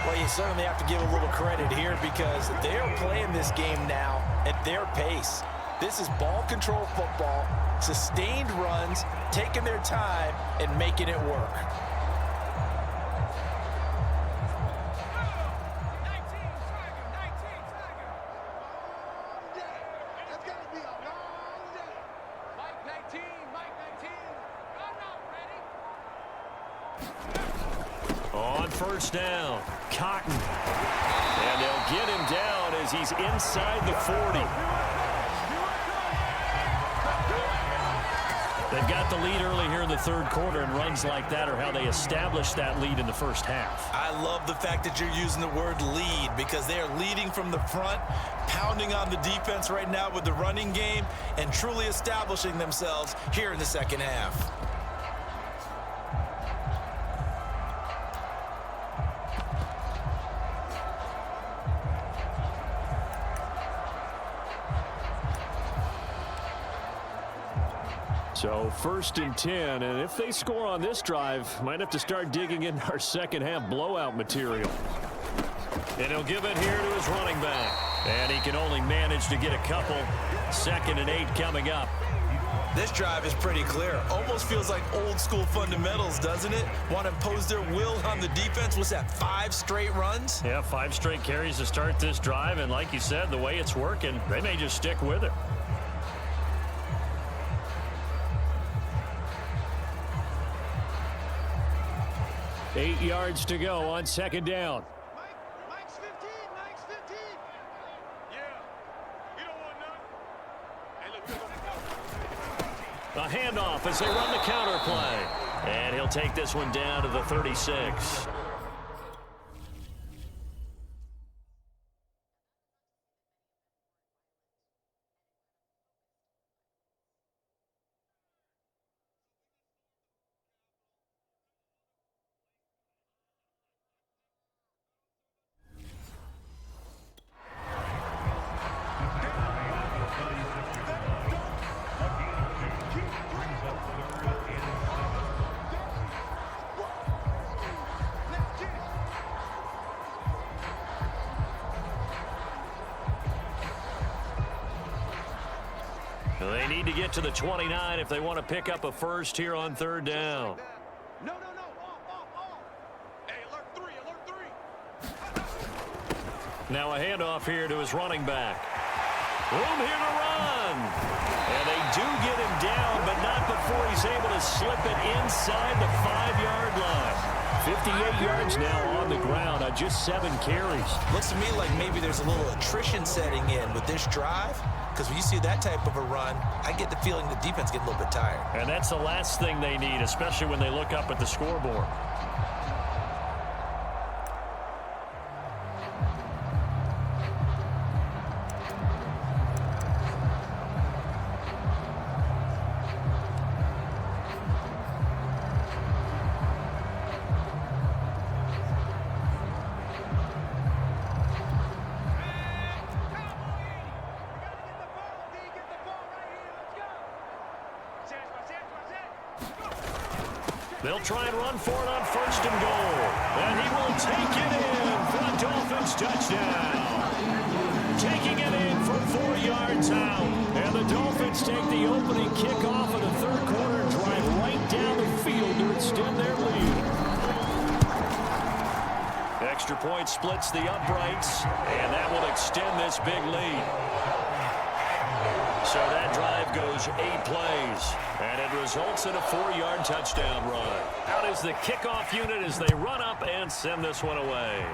Well, you certainly have to give a little credit here because they're playing this game now at their pace. This is ball control football, sustained runs, taking their time and making it work. On first down, Cotton. And they'll get him down as he's inside the 40. They've got the lead early here in the third quarter, and runs like that are how they established that lead in the first half. I love the fact that you're using the word lead because they are leading from the front, pounding on the defense right now with the running game, and truly establishing themselves here in the second half. So 1st and 10, and if they score on this drive, might have to start digging in our second half blowout material. And he'll give it here to his running back. And he can only manage to get a couple. 2nd and 8 coming up. This drive is pretty clear. Almost feels like old school fundamentals, doesn't it? Want to impose their will on the defense. What's that, 5 straight runs? Yeah, 5 straight carries to start this drive. And like you said, the way it's working, they may just stick with it. 8 yards to go on 2nd down. Mike's 15. Mike's 15. Yeah. You don't want none. Hey, look. A handoff as they run the counter play. And he'll take this one down to the 36. They need to get to the 29 if they want to pick up a first here on third down. No. Off. Hey, alert three. Now a handoff here to his running back. Room here to run. And they do get him down, but not before he's able to slip it inside the 5-yard line. 58 yards now on the ground on just 7 carries. Looks to me like maybe there's a little attrition setting in with this drive, because when you see that type of a run, I get the feeling the defense get a little bit tired. And that's the last thing they need, especially when they look up at the scoreboard. They'll try and run for it on 1st and goal. And he will take it in for a Dolphins touchdown. Taking it in from 4 yards out. And the Dolphins take the opening kickoff of the 3rd quarter and drive right down the field to extend their lead. Extra point splits the uprights, and that will extend this big lead. So that drive goes 8 plays, and it results in a 4-yard touchdown run. Out is the kickoff unit as they run up and send this one away.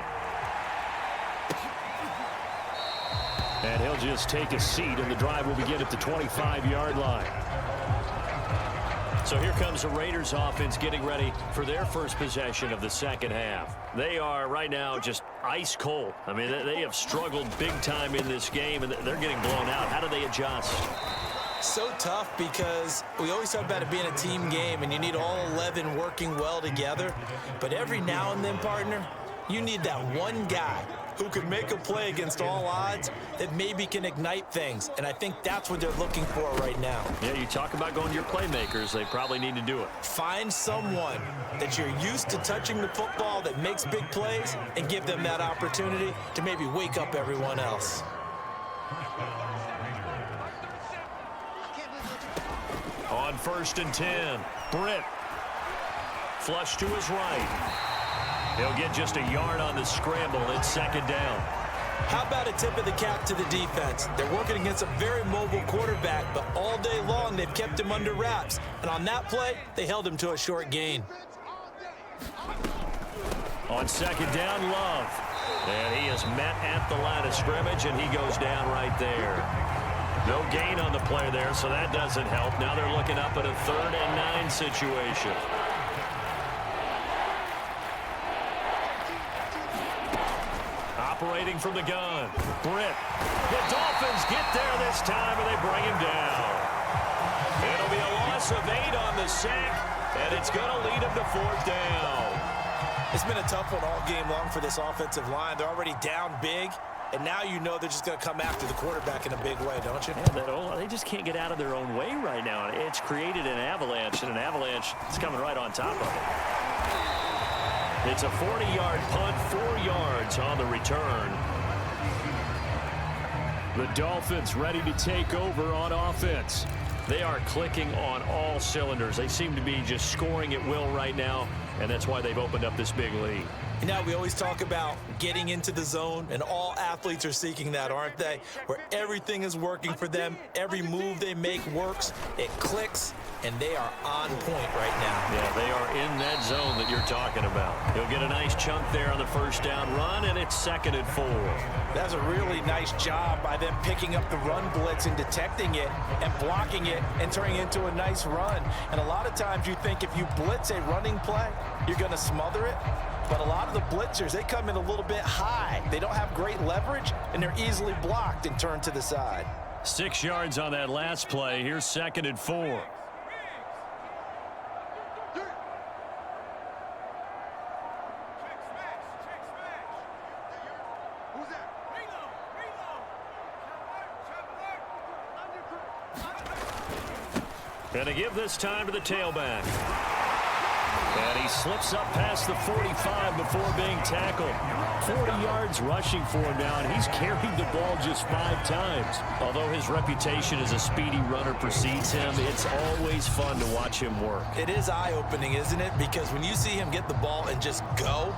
And he'll just take a seat, and the drive will begin at the 25-yard line. So here comes the Raiders offense getting ready for their first possession of the second half. They are right now just ice cold. I mean, they have struggled big time in this game, and they're getting blown out. How do they adjust? So tough, because we always talk about it being a team game, and you need all 11 working well together. But every now and then, partner, you need that one guy who can make a play against all odds that maybe can ignite things. And I think that's what they're looking for right now. Yeah, you talk about going to your playmakers. They probably need to do it. Find someone that you're used to touching the football that makes big plays and give them that opportunity to maybe wake up everyone else. On 1st and 10, Britt. Flush to his right. He'll get just a yard on the scramble. It's 2nd down. How about a tip of the cap to the defense? They're working against a very mobile quarterback, but all day long they've kept him under wraps. And on that play, they held him to a short gain. On 2nd down, Love. And he is met at the line of scrimmage, and he goes down right there. No gain on the play there, so that doesn't help. Now they're looking up at a 3rd and 9 situation. Operating from the gun, Britt. The Dolphins get there this time, and they bring him down. It'll be a loss of 8 on the sack, and it's going to lead him to 4th down. It's been a tough one all game long for this offensive line. They're already down big, and now you know they're just going to come after the quarterback in a big way, don't you? Yeah, they just can't get out of their own way right now. It's created an avalanche, and an avalanche is coming right on top of it. It's a 40-yard punt, 4 yards on the return. The Dolphins ready to take over on offense. They are clicking on all cylinders. They seem to be just scoring at will right now, and that's why they've opened up this big lead. You know, we always talk about getting into the zone, and all athletes are seeking that, aren't they? Where everything is working for them, every move they make works, it clicks, and they are on point right now. Yeah, they are in that zone that you're talking about. He'll get a nice chunk there on the 1st down run, and it's 2nd and 4. That's a really nice job by them picking up the run blitz and detecting it and blocking it and turning it into a nice run. And a lot of times you think if you blitz a running play, you're going to smother it. But a lot of the blitzers, they come in a little bit high. They don't have great leverage, and they're easily blocked and turned to the side. 6 yards on that last play. Here's 2nd and 4. And to give this time to the tailback. And he slips up past the 45 before being tackled. 40 yards rushing for him now, and he's carried the ball just 5 times. Although his reputation as a speedy runner precedes him, it's always fun to watch him work. It is eye-opening, isn't it? Because when you see him get the ball and just go,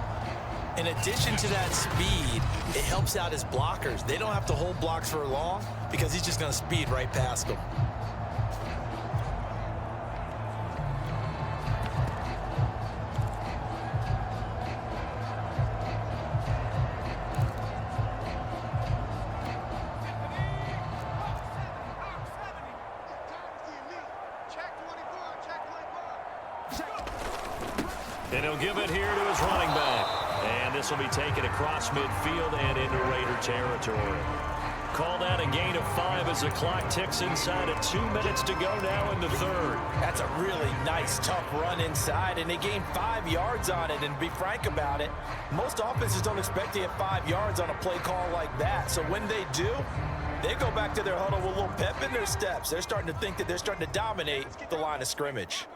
in addition to that speed, it helps out his blockers. They don't have to hold blocks for long because he's just going to speed right past them. And he'll give it here to his running back. And this will be taken across midfield and into Raider territory. Call that a gain of 5 as the clock ticks inside of 2 minutes to go now in the third. That's a really nice, tough run inside, and they gained 5 yards on it. And to be frank about it, most offenses don't expect to get 5 yards on a play call like that. So when they do, they go back to their huddle with a little pep in their steps. They're starting to think that they're starting to dominate the line of scrimmage.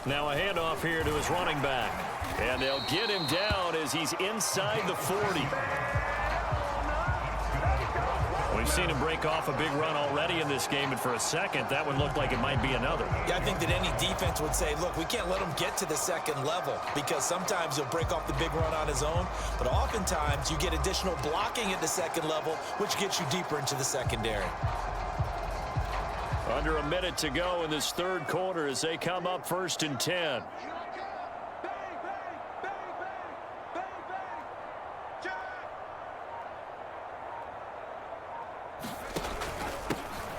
Now a handoff here to his running back. And they'll get him down as he's inside the 40. We've seen him break off a big run already in this game, and for a second, that one looked like it might be another. Yeah, I think that any defense would say, look, we can't let him get to the second level because sometimes he'll break off the big run on his own, but oftentimes you get additional blocking at the second level, which gets you deeper into the secondary. Under a minute to go in this third quarter as they come up 1st and 10.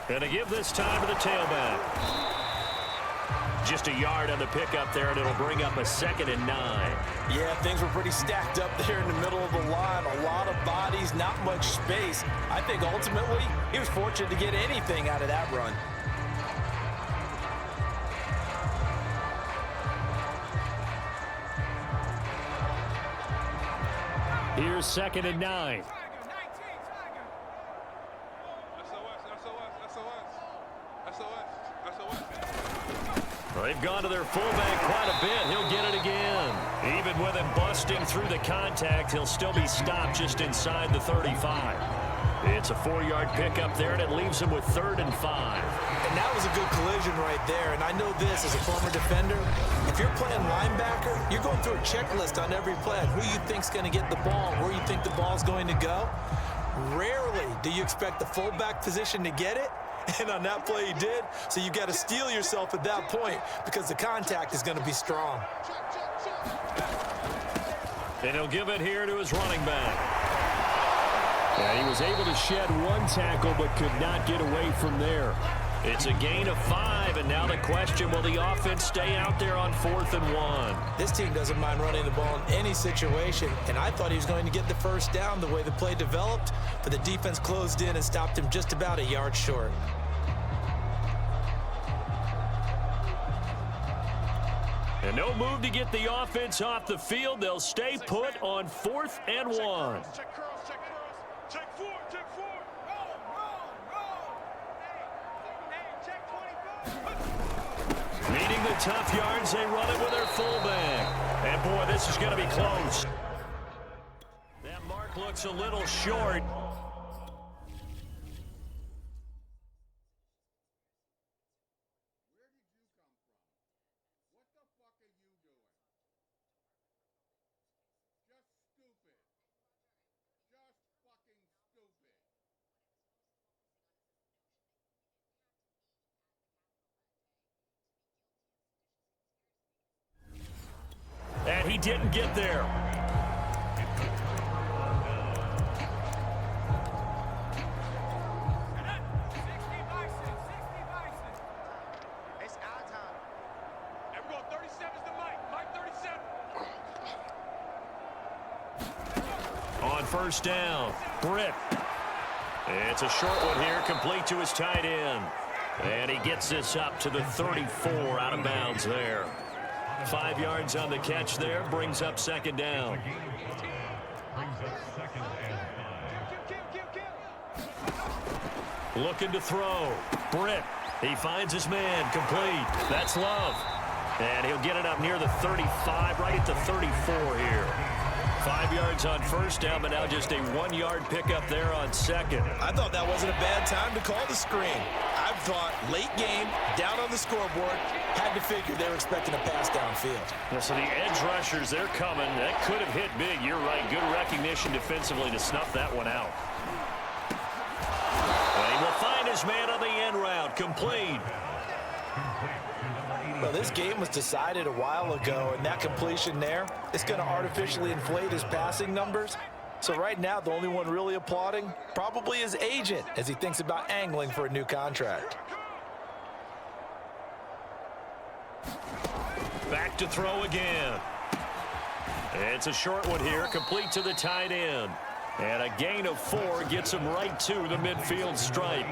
Going to give this time to the tailback. Just a yard on the pickup there, and it'll bring up a 2nd and 9. Yeah, things were pretty stacked up there in the middle of the line. A lot of bodies, not much space. I think ultimately he was fortunate to get anything out of that run. Here's 2nd and 9. They've gone to their fullback quite a bit. He'll get it again. Even with him busting through the contact, he'll still be stopped just inside the 35. It's a 4-yard pickup there, and it leaves him with 3rd and 5. And that was a good collision right there. And I know this as a former defender. If you're playing linebacker, you're going through a checklist on every play on who you think's going to get the ball, where you think the ball's going to go. Rarely do you expect the fullback position to get it. And on that play he did. So you got to steel yourself at that point because the contact is going to be strong. And he'll give it here to his running back. Yeah, he was able to shed 1 tackle but could not get away from there. It's a gain of 5, and now the question, will the offense stay out there on 4th and 1? This team doesn't mind running the ball in any situation, and I thought he was going to get the first down the way the play developed, but the defense closed in and stopped him just about a yard short. And no move to get the offense off the field. They'll stay put on 4th and 1. Check curls, check curls. Check 4, check 4. Roll. Hey, check 25. Meeting the tough yards, they run it with their fullback. And boy, this is going to be close. That mark looks a little short. And he didn't get there. It's our time. And we're going 37's the Mike 37. On 1st down, Britt. It's a short one here, complete to his tight end. And he gets this up to the 34, out of bounds there. 5 yards on the catch there, brings up 2nd down. Brings up 2nd and 5. Looking to throw. Britt. He finds his man. Complete. That's Love. And he'll get it up near the 35, right at the 34 here. 5 yards on first down, but now just a 1-yard pickup there on second. I thought that wasn't a bad time to call the screen. I thought late game, down on the scoreboard, had to figure they were expecting a pass downfield. Yeah, so the edge rushers, they're coming. That could have hit big. You're right. Good recognition defensively to snuff that one out. And he will find his man on the end route. Complete. Well, this game was decided a while ago, and that completion there is going to artificially inflate his passing numbers. So right now, the only one really applauding probably his agent as he thinks about angling for a new contract. Back to throw again. It's a short one here, complete to the tight end. And a gain of 4 gets him right to the midfield stripe.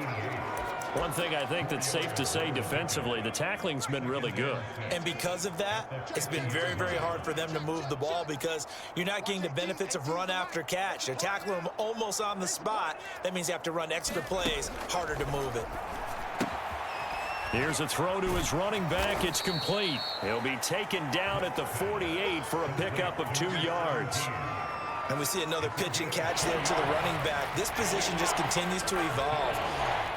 One thing I think that's safe to say defensively, the tackling's been really good. And because of that, it's been very, very hard for them to move the ball because you're not getting the benefits of run after catch. They're tackling them almost on the spot. That means you have to run extra plays, harder to move it. Here's a throw to his running back. It's complete. He'll be taken down at the 48 for a pickup of 2 yards. And we see another pitch and catch there to the running back. This position just continues to evolve.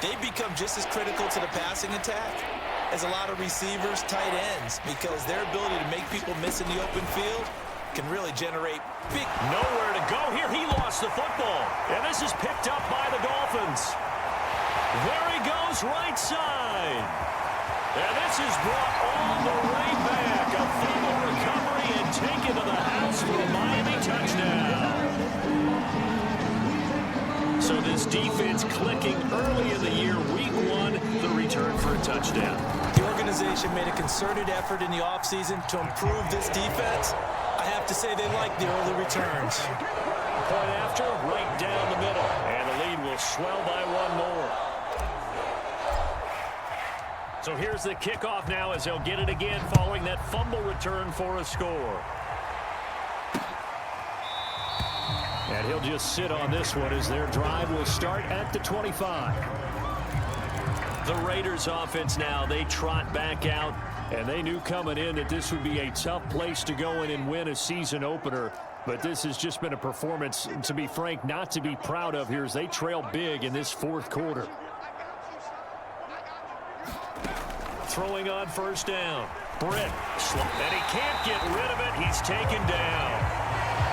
They become just as critical to the passing attack as a lot of receivers, tight ends, because their ability to make people miss in the open field can really generate big... Nowhere to go here. He lost the football. And this is picked up by the Dolphins. There he goes, right side. And this is brought all the way back. A fumble recovery and taken to the house for a Miami touchdown. So this defense clicking early in the year, week 1, the return for a touchdown. The organization made a concerted effort in the offseason to improve this defense. I have to say they like the early returns. Point after, right down the middle. And the lead will swell by 1 more. So here's the kickoff now as they'll get it again following that fumble return for a score. And he'll just sit on this one as their drive will start at the 25. The Raiders offense now, they trot back out, and they knew coming in that this would be a tough place to go in and win a season opener. But this has just been a performance, to be frank, not to be proud of here as they trail big in this 4th quarter. Throwing on first down. Britt, and he can't get rid of it. He's taken down.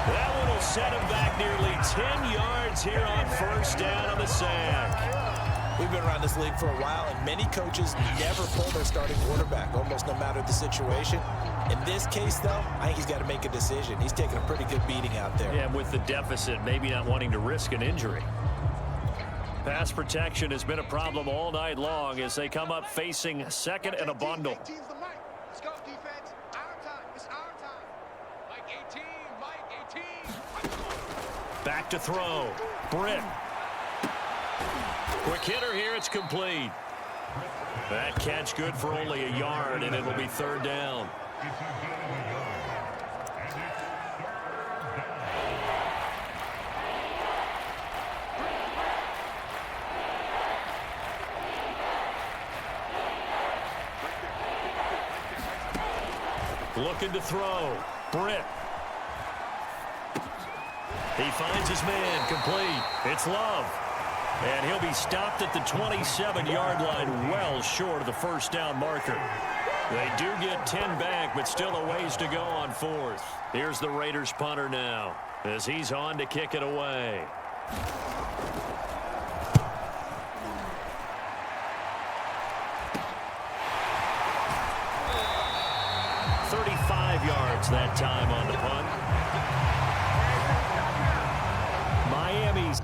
That one will set him back nearly 10 yards here on first down on the sack. We've been around this league for a while, and many coaches never pull their starting quarterback, almost no matter the situation. In this case, though, I think he's got to make a decision. He's taking a pretty good beating out there. Yeah, with the deficit, maybe not wanting to risk an injury. Pass protection has been a problem all night long as they come up facing second and a bundle. Let's go, defense. Our time. It's our time. Mike 18. Mike 18. Back to throw. Britt. Quick hitter here. It's complete. That catch good for only a yard, and it'll be 3rd down. Looking to throw. Britt. He finds his man. Complete. It's Love. And he'll be stopped at the 27-yard line, well short of the first down marker. They do get 10 back, but still a ways to go on 4th. Here's the Raiders punter now as he's on to kick it away. Yards that time on the punt. Miami's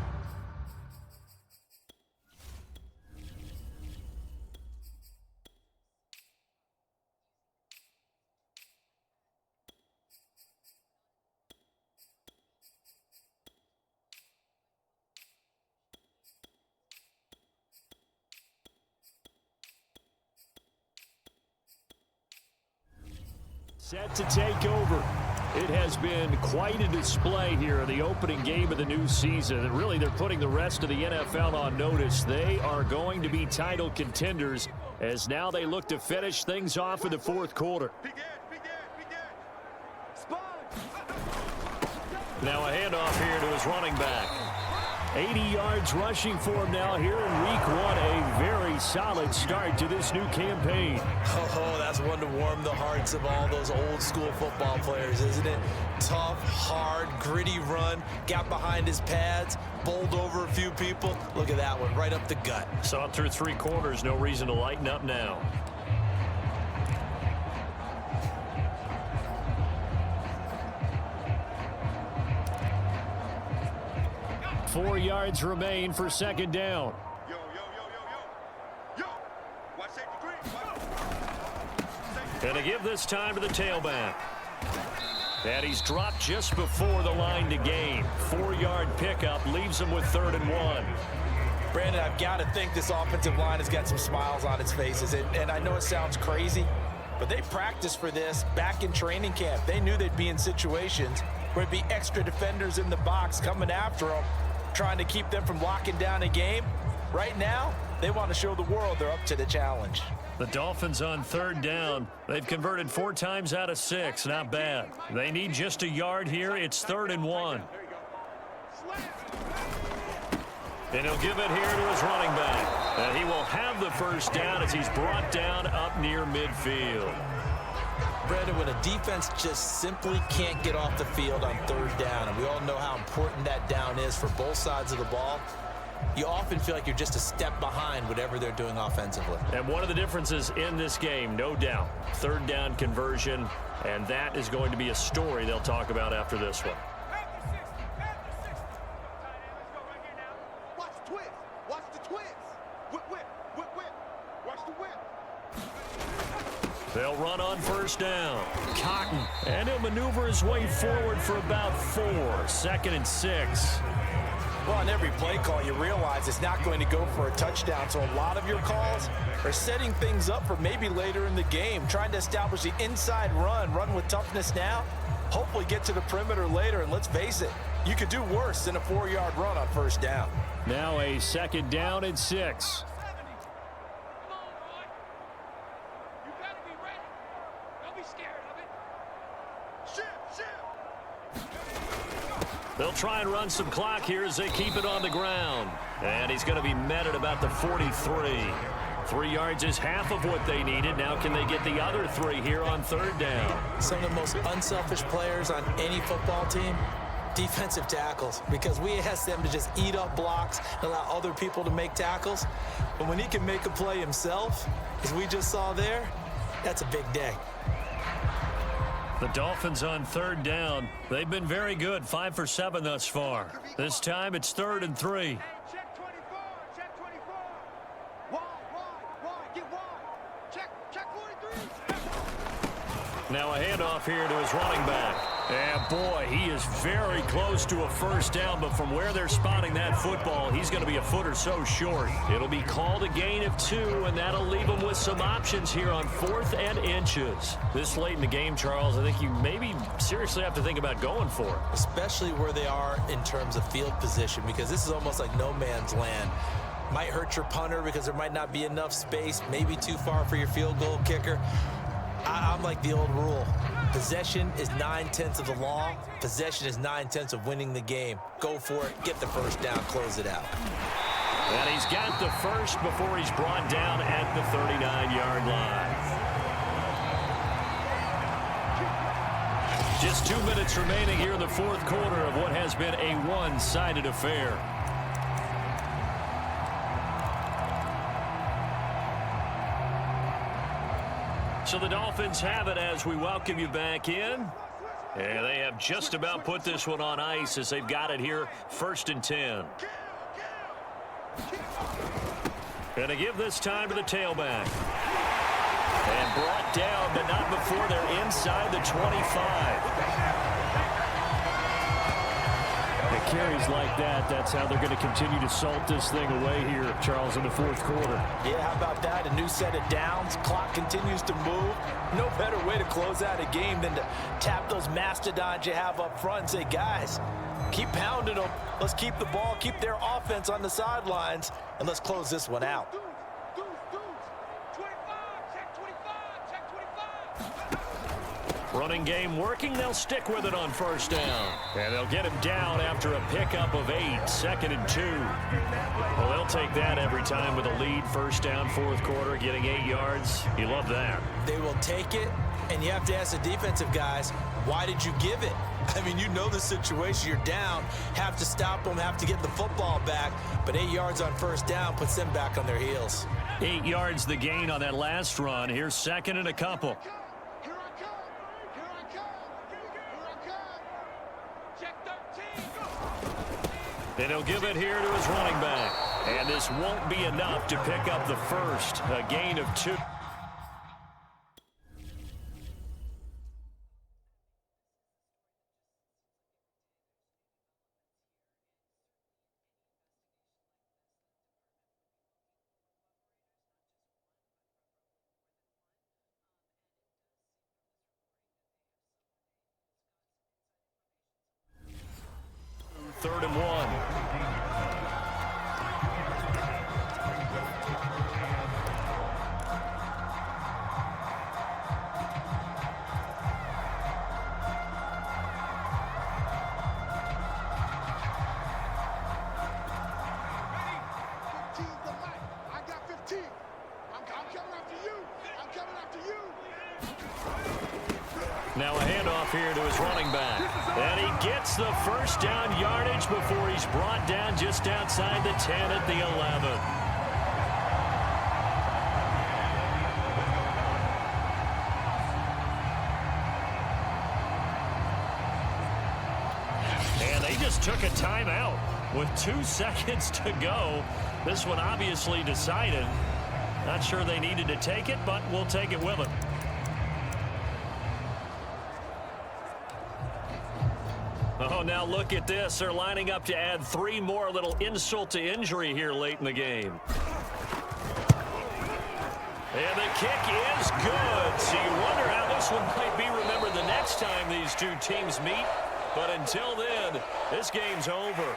set to take over. It has been quite a display here in the opening game of the new season. And really, they're putting the rest of the NFL on notice. They are going to be title contenders as now they look to finish things off in the fourth quarter. Now a handoff here to his running back. 80 yards rushing for him now here in week one. A very solid start to this new campaign. Oh, that's one to warm the hearts of all those old school football players, isn't it? Tough, hard, gritty run, got behind his pads, bowled over a few people. Look at that one, right up the gut. Saw it through 3 quarters, no reason to lighten up now. Four yards remain for second down. Gonna give this time to the tailback. And he's dropped just before the line to gain. 4-yard pickup leaves him with 3rd and 1. Brandon, I've got to think this offensive line has got some smiles on its faces. And I know it sounds crazy, but they practiced for this back in training camp. They knew they'd be in situations where it'd be extra defenders in the box coming after them, trying to keep them from locking down a game. Right now, they want to show the world they're up to the challenge. The Dolphins on 3rd down. They've converted 4 times out of 6. Not bad. They need just a yard here. It's 3rd and 1. And he'll give it here to his running back. And he will have the first down as he's brought down up near midfield. Brandon, when a defense just simply can't get off the field on 3rd down, and we all know how important that down is for both sides of the ball, you often feel like you're just a step behind whatever they're doing offensively. And one of the differences in this game, no doubt, 3rd down conversion, and that is going to be a story they'll talk about after this one. Watch the twist. Watch the twist. Whip, whip, whip, whip. Watch the whip. They'll run on 1st down. Cotton. And he'll maneuver his way forward for about 4. 2nd and 6. Well, on every play call, you realize it's not going to go for a touchdown. So a lot of your calls are setting things up for maybe later in the game, trying to establish the inside run with toughness now, hopefully get to the perimeter later. And let's face it, you could do worse than a 4-yard run on 1st down. Now a 2nd down and 6. They'll try and run some clock here as they keep it on the ground. And he's going to be met at about the 43. 3 yards is half of what they needed. Now can they get the other 3 here on 3rd down? Some of the most unselfish players on any football team, defensive tackles, because we ask them to just eat up blocks and allow other people to make tackles. But when he can make a play himself, as we just saw there, that's a big day. The Dolphins on 3rd down. They've been very good, 5 for 7 thus far. This time it's 3rd and 3. Check 24. Check 24. Wide. Get wide. Check 43. Now a handoff here to his running back. And boy, he is very close to a 1st down, but from where they're spotting that football, he's going to be a foot or so short. It'll be called a gain of 2, and that'll leave him with some options here on 4th and inches. This late in the game, Charles, I think you maybe seriously have to think about going for it. Especially where they are in terms of field position, because this is almost like no man's land. Might hurt your punter because there might not be enough space, maybe too far for your field goal kicker. I'm like the old rule. Possession is 9/10 of the law. Possession is 9/10 of winning the game. Go for it. Get the 1st down. Close it out. And he's got the first before he's brought down at the 39-yard line. Just 2 minutes remaining here in the 4th quarter of what has been a one-sided affair. So the Dolphins have it as we welcome you back in. And they have just about put this one on ice as they've got it here, 1st and 10. Gonna give this time to the tailback. And brought down, but not before they're inside the 25. The carries like that, that's how they're going to continue to salt this thing away here, Charles, in the fourth quarter. Yeah, how about that? A new set of downs. Clock continues to move. No better way to close out a game than to tap those mastodons you have up front and say, guys, keep pounding them. Let's keep the ball, keep their offense on the sidelines, and let's close this one out. 25, check 25, check 25. Running game working. They'll stick with it on first down. And they'll get him down after a pickup of 8, 2nd and 2. Well, they'll take that every time with a lead. First down, fourth quarter, getting 8 yards. You love that. They will take it, and you have to ask the defensive guys, why did you give it? I mean, you know the situation. You're down, have to stop them, have to get the football back, but 8 yards on first down puts them back on their heels. 8 yards the gain on that last run. Here's 2nd and a couple. Here I come. Here I come. Here I come. Check 13. And he'll give it here to his running back. And this won't be enough to pick up the first. A gain of 2. Third and 1. Now a handoff here to his running back. And he gets the first down yardage before he's brought down just outside the 10 at the 11. And they just took a timeout with 2 seconds to go. This one obviously decided. Not sure they needed to take it, but we'll take it with them. Oh, now look at this. They're lining up to add 3 more. A little insult to injury here late in the game. And the kick is good. So you wonder how this one might be remembered the next time these two teams meet. But until then, this game's over.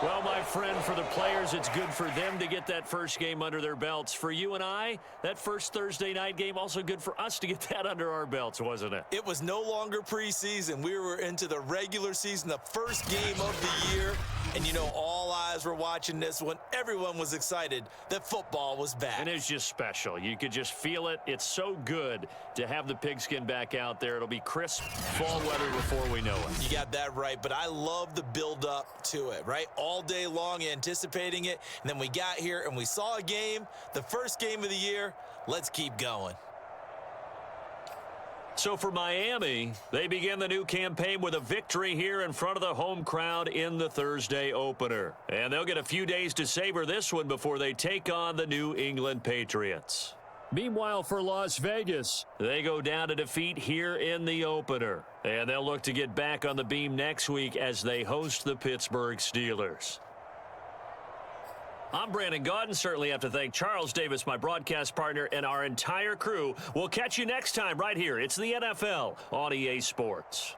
Well, my friend, for the players, it's good for them to get that first game under their belts. For you and I, that first Thursday night game, also good for us to get that under our belts, wasn't it? It was no longer preseason. We were into the regular season, the first game of the year. And, you know, all eyes were watching this when everyone was excited that football was back. And it's just special. You could just feel it. It's so good to have the pigskin back out there. It'll be crisp fall weather before we know it. You got that right, but I love the build-up to it, right? All day long anticipating it, and then we got here and we saw a game, the first game of the year. Let's keep going. So for Miami, they begin the new campaign with a victory here in front of the home crowd in the Thursday opener. And they'll get a few days to savor this one before they take on the New England Patriots. Meanwhile, for Las Vegas, they go down to defeat here in the opener. And they'll look to get back on the beam next week as they host the Pittsburgh Steelers. I'm Brandon Gaudin. Certainly have to thank Charles Davis, my broadcast partner, and our entire crew. We'll catch you next time right here. It's the NFL on EA Sports.